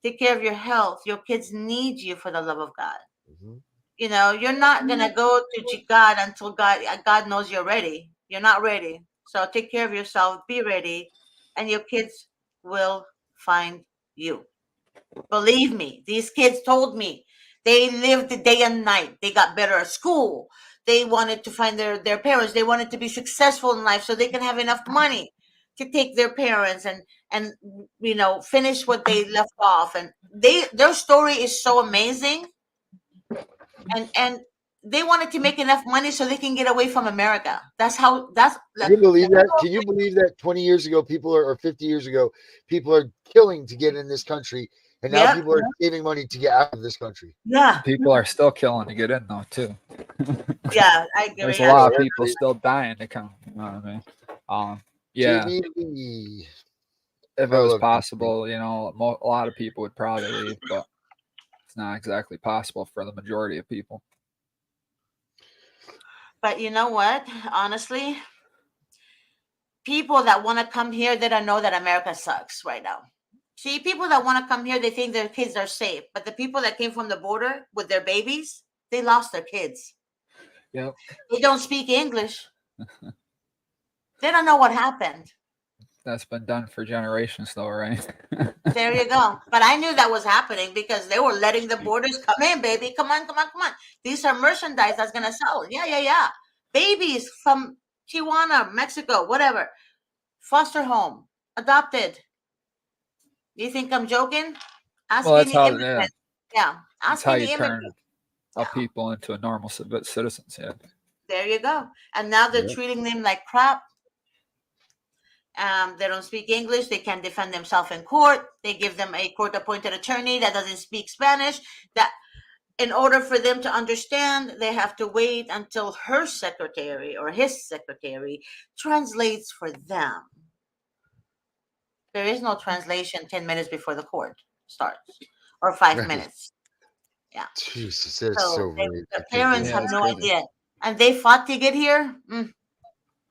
take care of your health. Your kids need you for the love of God. Mhm. You know, you're not gonna go to God until God knows you're ready. You're not ready. So take care of yourself, be ready, and your kids will find you. Believe me, these kids told me they lived the day and night. They got better at school. They wanted to find their parents. They wanted to be successful in life so they can have enough money to take their parents and finish what they left off. And their story is so amazing. And they wanted to make enough money so they can get away from America. That's Can like you believe that? Can you believe that 20 years ago, people or 50 years ago, people are killing to get in this country, and now yep, people are saving money to get out of this country? yeah, people are still killing to get in though too. yeah. I There's agree. a I lot Oh, of agree. that's people crazy. still dying to come. You know what I mean? Yeah, TBD. if it I was love TBD. possible, a lot of people would probably leave, but it's not exactly possible for the majority of people. But you know what? Honestly, people that want to come here, they don't know that America sucks right now. See, people that want to come here, they think their kids are safe. But the people that came from the border with their babies, they lost their kids. Yep. They don't speak English. They don't know what happened. That's been done for generations though, right? There you go. But I knew that was happening because they were letting the borders come in, baby. Come on, come on, come on. These are merchandise that's gonna sell. Yeah, yeah, yeah. Babies from Tijuana, Mexico, whatever. Foster home, adopted. You think I'm joking? Ask Well, that's any how immigrant. Yeah, that's ask how you any turn immigrant. a Yeah, people into a normal citizens. Yeah. there you go. And now they're Yeah. treating them like crap. They don't speak English. They can't defend themselves in court. They give them a court-appointed attorney that doesn't speak Spanish. That in order for them to understand, they have to wait until her secretary or his secretary translates for them. There is no translation 10 minutes before the court starts or five Right. minutes. Yeah. Jesus, that's so So right. I the can't parents believe Yeah, have it's no that. crazy. idea. And they fought to get here.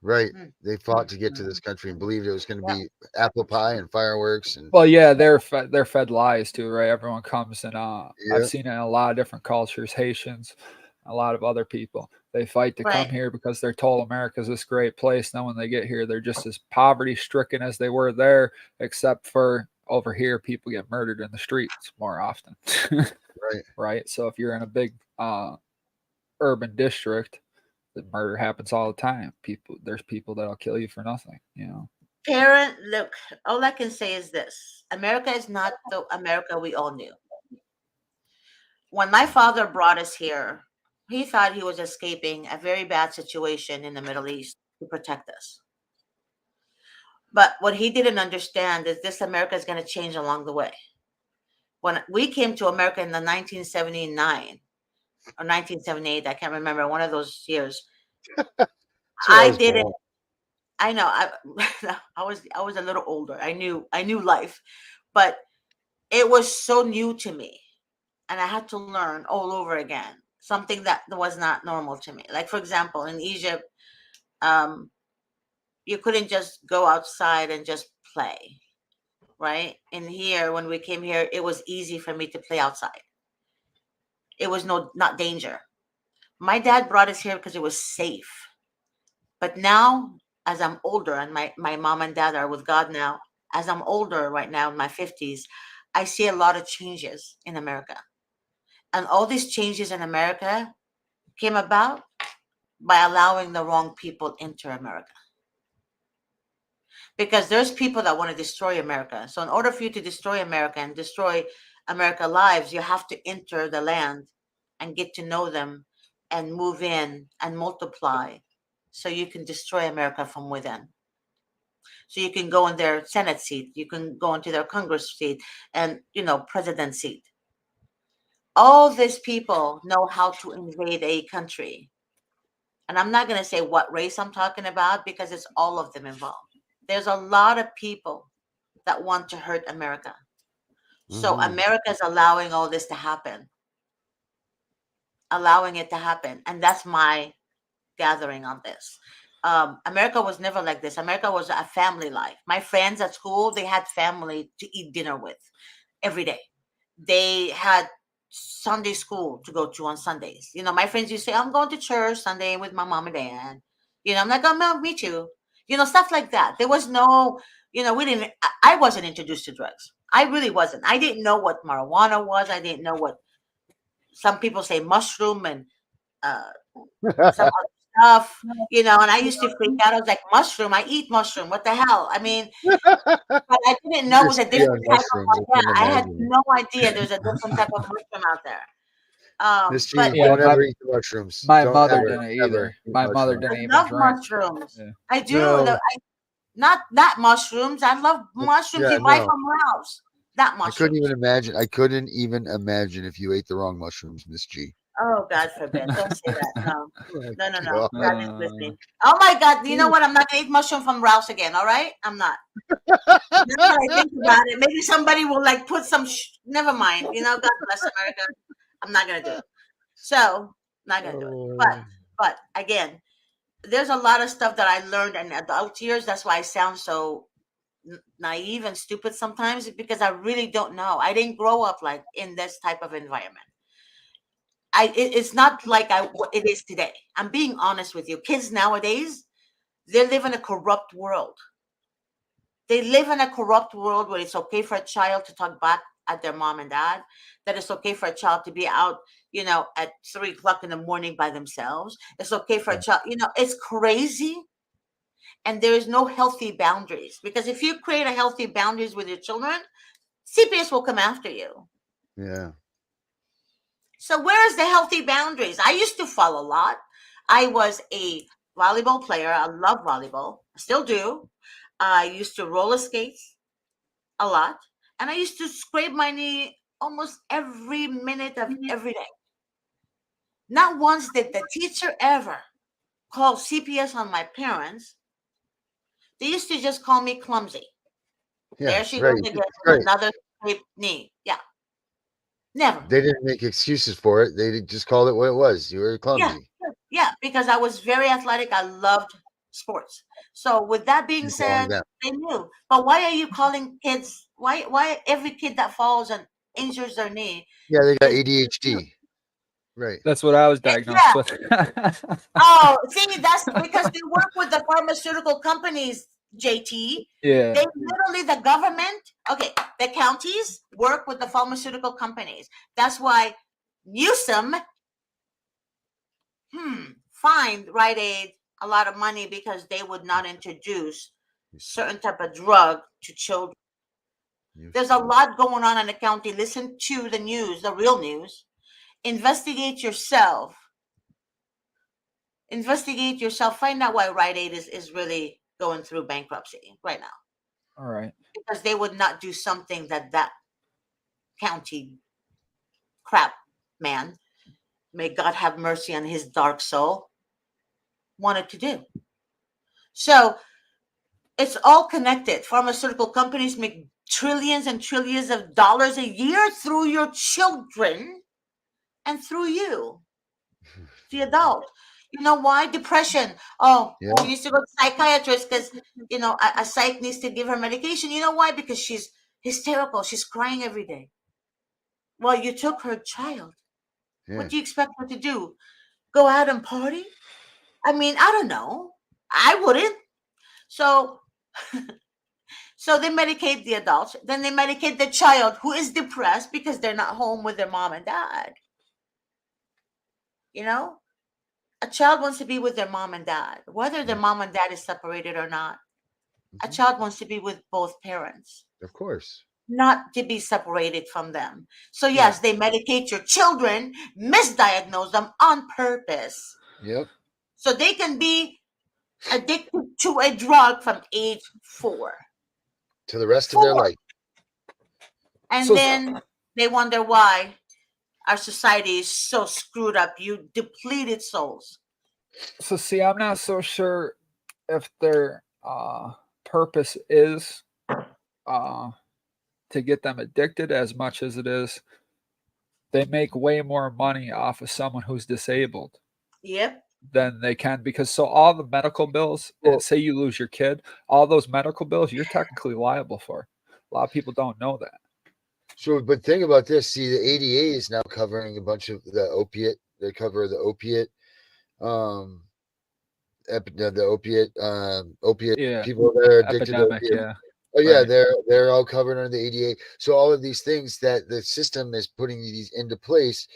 Right. Mm, They fought mm. to get to this country and believed it was going to Yeah. be apple pie and fireworks and Well, yeah, they're fed lies too, right? Everyone comes and I've yeah, seen it in a lot of different cultures, Haitians, a lot of other people. They fight to come Right. here because they're told America's this great place. Then when they get here, they're just as poverty stricken as they were there, except for over here, people get murdered in the streets more often. right. Right? So if you're in a big urban district, the murder happens all the time. There's people that'll kill you for nothing. Look, all I can say is this: America is not the America we all knew. When my father brought us here, he thought he was escaping a very bad situation in the Middle East to protect us. But what he didn't understand is this America is going to change along the way. When we came to America in the 1979 or 1978, I can't remember, one of those years, That's when I I was didn't. born. I know. I was a little older. I knew life, but it was so new to me, and I had to learn all over again something that was not normal to me. Like for example, in Egypt, um, you couldn't just go outside and just play. right? And here, when we came here, it was easy for me to play outside. It was not danger. My dad brought us here because it was safe. But now, as I'm older, and my mom and dad are with God now, as I'm older right now in my 50s, I see a lot of changes in America. And all these changes in America came about by allowing the wrong people into America. Because there's people that want to destroy America. So in order for you to destroy America and destroy America lives, you have to enter the land and get to know them and move in and multiply so you can destroy America from within. So you can go in their Senate seat, you can go into their Congress seat, and president seat. All these people know how to invade a country. And I'm not going to say what race I'm talking about because it's all of them involved. There's a lot of people that want to hurt America. So America is allowing all this to happen, allowing it to happen. And that's my gathering on this. America was never like this. America was a family life. My friends at school, they had family to eat dinner with every day. They had Sunday school to go to on Sundays. My friends used to say, I'm going to church Sunday with my mom and dad. I'm like, oh, me too. Stuff like that. There was no, we didn't, I wasn't introduced to drugs. I really wasn't. I didn't know what marijuana was. I didn't know what some people say mushroom and some other stuff, and I used to freak out. I was like, mushroom, I eat mushroom. What the hell? I mean, but I didn't know it was a different type of mushroom. Yeah, I had no idea there's a different type of mushroom out there. Miss G, But don't ever eat the mushrooms. My Don't mother ever, didn't ever either. eat My mother mushrooms. didn't I even love drink. mushrooms. Yeah. I do. No. Not that mushrooms. I love mushrooms Yeah, you buy no. from Ralph's. That I couldn't mushroom. even imagine. I couldn't even imagine if you ate the wrong mushrooms, Miss G. Oh, God forbid. Don't say that. No. Oh, No. God. God is with me. Oh, my God. You know what? I'm not going to eat mushroom from Ralph's again. All right? I'm not. Now that I think about it, maybe somebody will put some. Never mind. God bless America. I'm not going to do it. So, not going to do it. But again, there's a lot of stuff that I learned in adult years. That's why I sound so naive and stupid sometimes, because I really don't know. I didn't grow up in this type of environment. It's not like it is today. I'm being honest with you. Kids nowadays, they live in a corrupt world. They live in a corrupt world where it's okay for a child to talk back at their mom and dad, that it's okay for a child to be out, at 3 o'clock in the morning by themselves. It's okay for a child, it's crazy. And there is no healthy boundaries, because if you create a healthy boundaries with your children, CPS will come after you. Yeah. So where is the healthy boundaries? I used to fall a lot. I was a volleyball player. I love volleyball. I still do. I used to roller skates a lot. And I used to scrape my knee almost every minute of every day. Not once did the teacher ever call CPS on my parents. They used to just call me clumsy. Yeah. There she Right. goes again, Right. another scraped knee. Yeah. Never. They didn't make excuses for it. They just called it what it was. You were clumsy. Yeah, because I was very athletic. I loved sports. So with that being You're calling said, that. they knew. But why are you calling kids? Why every kid that falls and injures their knee? Yeah, they got is- ADHD. Right. That's what I was diagnosed Yeah. with. Oh, see, that's because they work with the pharmaceutical companies, JT. Yeah. They literally, the government, okay, the counties work with the pharmaceutical companies. That's why Newsom fined Rite Aid a lot of money, because they would not introduce certain type of drug to children. There's a lot going on in the county. Listen to the news, the real news. Investigate yourself. Find out why Rite Aid is really going through bankruptcy right now. All right. Because they would not do something that county crap man, may God have mercy on his dark soul, wanted to do. So it's all connected. Pharmaceutical companies make trillions and trillions of dollars a year through your children and through you, the adult. You know why? Depression. Oh, Yeah. she needs to go to psychiatrist because a psych needs to give her medication. You know why? Because she's hysterical. She's crying every day. Well, you took her child. Yeah. What do you expect her to do? Go out and party? I mean, I don't know. I wouldn't. So so they medicate the adults, then they medicate the child who is depressed because they're not home with their mom and dad. You know? A child wants to be with their mom and dad, whether their mom and dad is separated or not. A Mhm. child wants to be with both parents, Of course. not to be separated from them. So Yeah. yes, they medicate your children, misdiagnose them on purpose, Yep. so they can be addicted to a drug from age 4. To the rest of their 4. life. And So- then they wonder why our society is so screwed up. You depleted souls. So see, I'm not so sure if their purpose is to get them addicted as much as it is they make way more money off of someone who's disabled Yep. than they can, because so all the medical bills, say you lose your kid, all those medical bills you're technically liable for. A lot of people don't know that. So, but think about this. See, the ADA is now covering a bunch of the opiate. They cover the opiate, opiate Yeah. people that are addicted to Epidemic, opiate. yeah. Oh yeah, Right. they're all covered under the ADA. So all of these things that the system is putting these into place,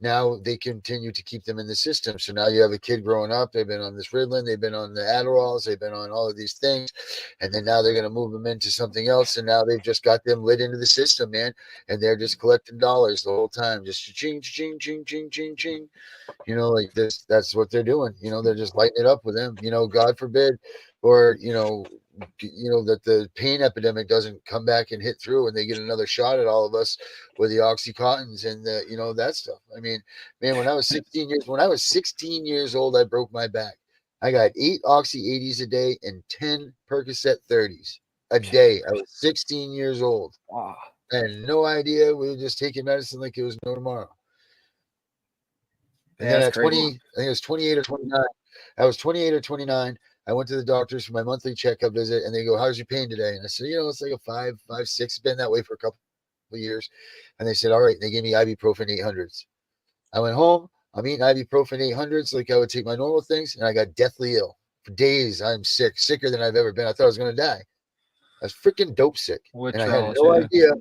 now they continue to keep them in the system. So now you have a kid growing up. They've been on this Ritalin, they've been on the Adderalls, they've been on all of these things, and then now they're going to move them into something else. And now they've just got them lit into the system, man. And they're just collecting dollars the whole time, just ching, ching, ching, ching, ching, ching. You know, like this. That's what they're doing. You know, they're just lighting it up with them. You know, God forbid, or that the pain epidemic doesn't come back and hit through and they get another shot at all of us with the Oxycontins and the that stuff. I mean, man, when I was 16 years old, I broke my back. I got 8 Oxy 80s a day and 10 Percocet 30s a day. I was 16 years old. Wow. I had no idea. We were just taking medicine like it was no tomorrow. And then at 20, I think it was 28 or 29. I was 28 or 29. I went to the doctors for my monthly checkup visit, and they go, "How's your pain today?" And I said, "It's like a 5, 6. It's been that way for a couple of years." And they said, "All right." And they gave me ibuprofen 800s. I went home. I'm eating ibuprofen 800s like I would take my normal things, and I got deathly ill for days. I'm sick, sicker than I've ever been. I thought I was going to die. I was freaking dope sick, and I had no idea.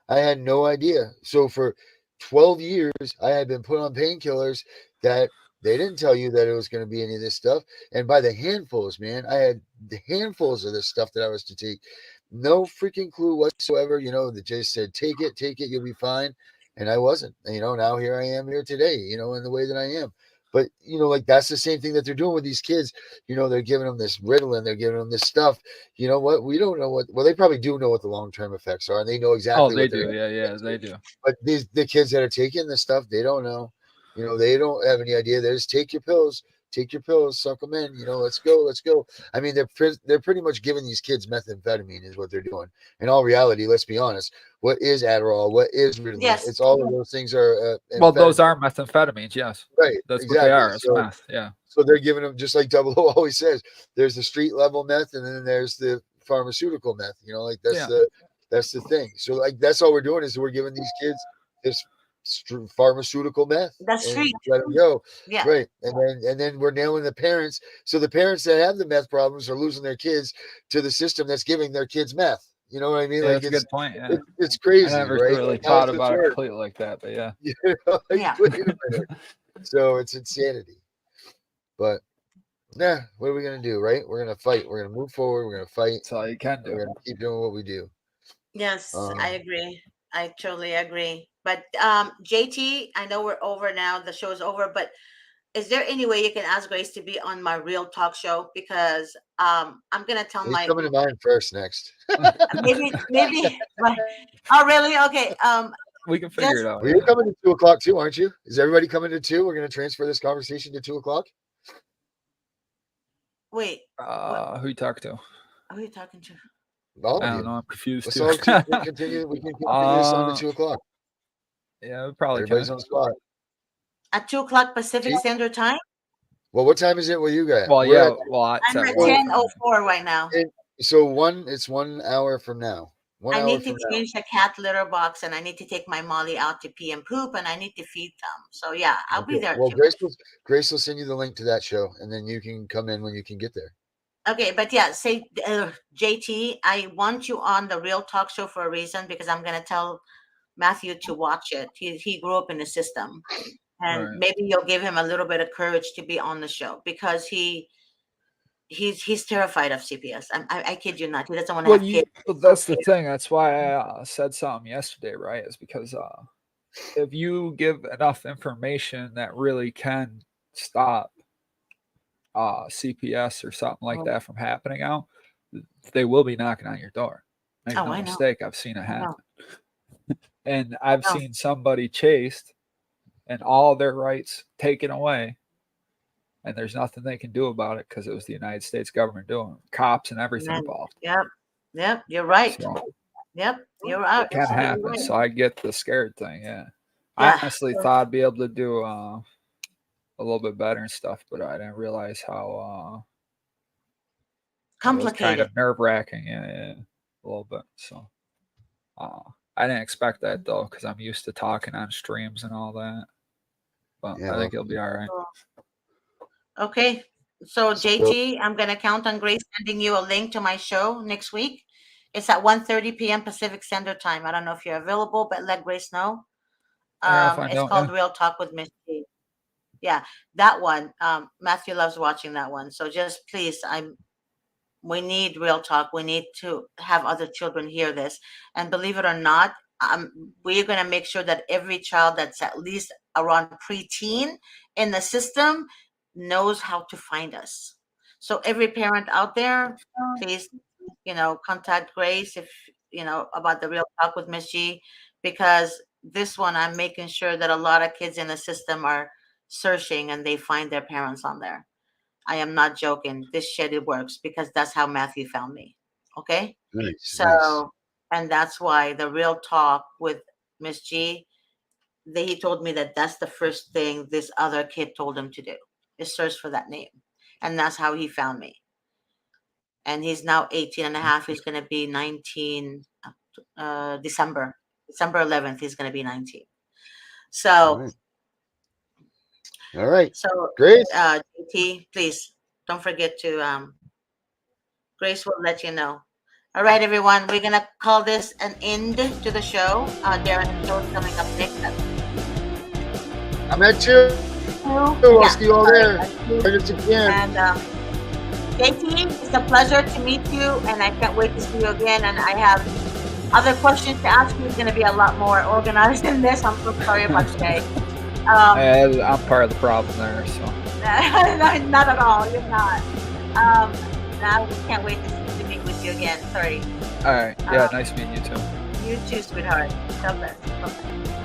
I had no idea. So for 12 years, I had been put on painkillers that they didn't tell you that it was going to be any of this stuff. And by the handfuls, man, I had the handfuls of this stuff that I was to take. No freaking clue whatsoever. They just said, take it, you'll be fine. And I wasn't. Now here I am here today, in the way that I am. But, like that's the same thing that they're doing with these kids. They're giving them this Ritalin, they're giving them this stuff. You know what? We don't know well, they probably do know what the long-term effects are, and they know exactly they what do. Yeah, they do. But the kids that are taking this stuff, they don't know. They don't have any idea. They just take your pills, suck them in. Let's go. I mean, they're pretty much giving these kids methamphetamine is what they're doing. In all reality, let's be honest. What is Adderall? What is Ritalin? Yes. It's all of those things are. Well, those are methamphetamines. Yes. Right. That's exactly. what they are. It's meth. Yeah. So they're giving them just like Double O always says. There's the street level meth, and then there's the pharmaceutical meth. That's the thing. So like that's all we're doing is we're giving these kids this pharmaceutical meth. That's street. Let them go. Yeah. Right. And then we're nailing the parents. So the parents that have the meth problems are losing their kids to the system that's giving their kids meth. You know what I mean? Yeah, like that's a good point. Yeah. It's crazy. I never right? really thought about it completely like that, but yeah. Yeah. Wait a minute. So it's insanity. But what are we gonna do? Right? We're gonna fight. We're gonna move forward. We're gonna fight. That's all you can do. We're gonna keep doing what we do. Yes, I agree. I totally agree. But JT, I know we're over now. The show is over. But is there any way you can ask Grace to be on my real talk show? Because I'm gonna tell He's my coming to mine first next. maybe. Oh, really? Okay. We can figure it out. Well, you're coming to 2:00 too, aren't you? Is everybody coming to 2? We're gonna transfer this conversation to 2:00. Wait. Who you talk to? Who are you talking to? All I of don't you. know. I'm confused Let's too. all continue. We can continue this on to 2:00. Yeah, we probably Everybody's can. on the spot. At 2:00 Pacific Standard Time. Well, what time is it? Where you guys? Well, I'm at 10:04 right now. So it's 1 hour from now. 1 I hour need to from now. change the cat litter box, and I need to take my Molly out to pee and poop, and I need to feed them. So yeah, I'll be Okay. there Well, too. Grace will send you the link to that show, and then you can come in when you can get there. Okay, but yeah, say JT, I want you on the Real Talk show for a reason, because I'm gonna tell Matthew to watch it. He grew up in the system, and Right. maybe you'll give him a little bit of courage to be on the show, because he's terrified of CPS. I kid you not. He doesn't want to Well, have kids. well, that's the thing. That's why I said something yesterday, right? Is because if you give enough information that really can stop CPS or something like that from happening out, they will be knocking on your door. Make Oh, no I know. mistake, I've seen it I happen. know. And I've know. seen somebody chased and all their rights taken away, and there's nothing they can do about it because it was the United States government doing it. Cops and everything Man, involved. Yep, you're right. So Yep, you're right. it can Absolutely happen. right. So I get the scared thing. Yeah. Yeah. I honestly thought I'd be able to do a little bit better and stuff, but I didn't realize how it was kind Complicated. of nerve wracking. Yeah, a little bit. So I didn't expect that though, because I'm used to talking on streams and all that. But Yeah, I think it'll be all right. Okay. So JT, I'm gonna count on Grace sending you a link to my show next week. It's at 1:30 p.m. Pacific Standard Time. I don't know if you're available, but let Grace know. I'll find It's out, called yeah. Real Talk with Miss G. Yeah, that one. Matthew loves watching that one. So just please, we need Real Talk. We need to have other children hear this. And believe it or not, we're going to make sure that every child that's at least around preteen in the system knows how to find us. So every parent out there, please, contact Grace if, about the Real Talk with Miss G, because this one, I'm making sure that a lot of kids in the system are searching and they find their parents on there. I am not joking. This shit, it works, because that's how Matthew found me. Okay. Nice. So, and that's why the Real Talk with Miss G, he told me that that's the first thing this other kid told him to do, is search for that name. And that's how he found me. And he's now 18 and a half. He's going to be 19, December 11th. He's going to be 19. So, all right. So, Grace, JT, please don't forget to, Grace will let you know. All right, everyone, we're going to call this an end to the show. Darren's show is coming up next. I'm at 2. I'll see you all there. And JT, it's a pleasure to meet you, and I can't wait to see you again. And I have other questions to ask you. It's going to be a lot more organized than this. I'm so sorry about today. I'm part of the problem there, so. Not at all. You're not. Now we can't wait to meet with you again. Sorry. All right. Yeah, nice meeting you too. You too, sweetheart. God bless. Bye-bye.